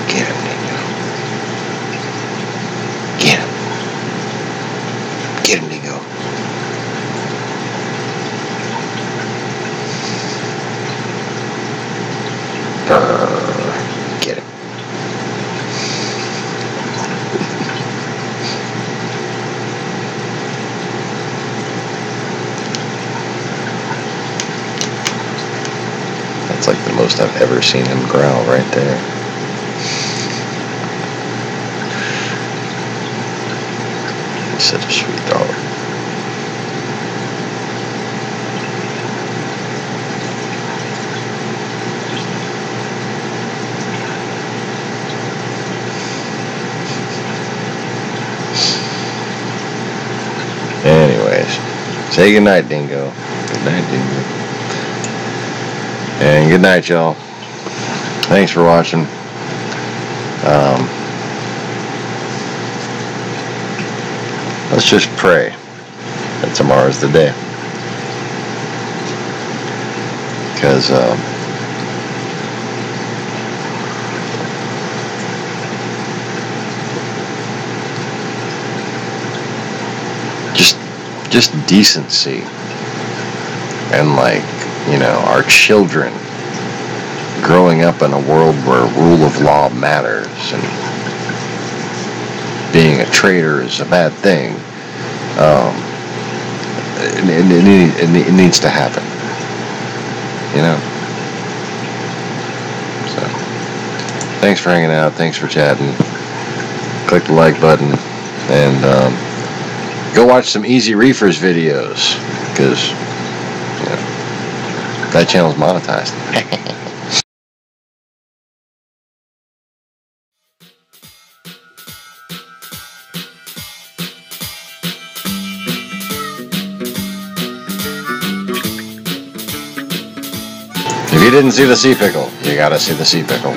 Get him, Dingo. Get him. Get him, Dingo. Get him. That's like the most I've ever seen him growl right there. He's such a sweet dog. Anyways, say goodnight, Dingo. Good night, Dingo. And good night, y'all. Thanks for watching. Let's just pray that tomorrow's the day. Because just decency and, like, you know, our children growing up in a world where rule of law matters and being a traitor is a bad thing. It needs to happen, you know. So thanks for hanging out, thanks for chatting. Click the like button and go watch some Easy Reefers videos, because, you know, that channel's monetized. If you didn't see the sea pickle, you gotta see the sea pickle.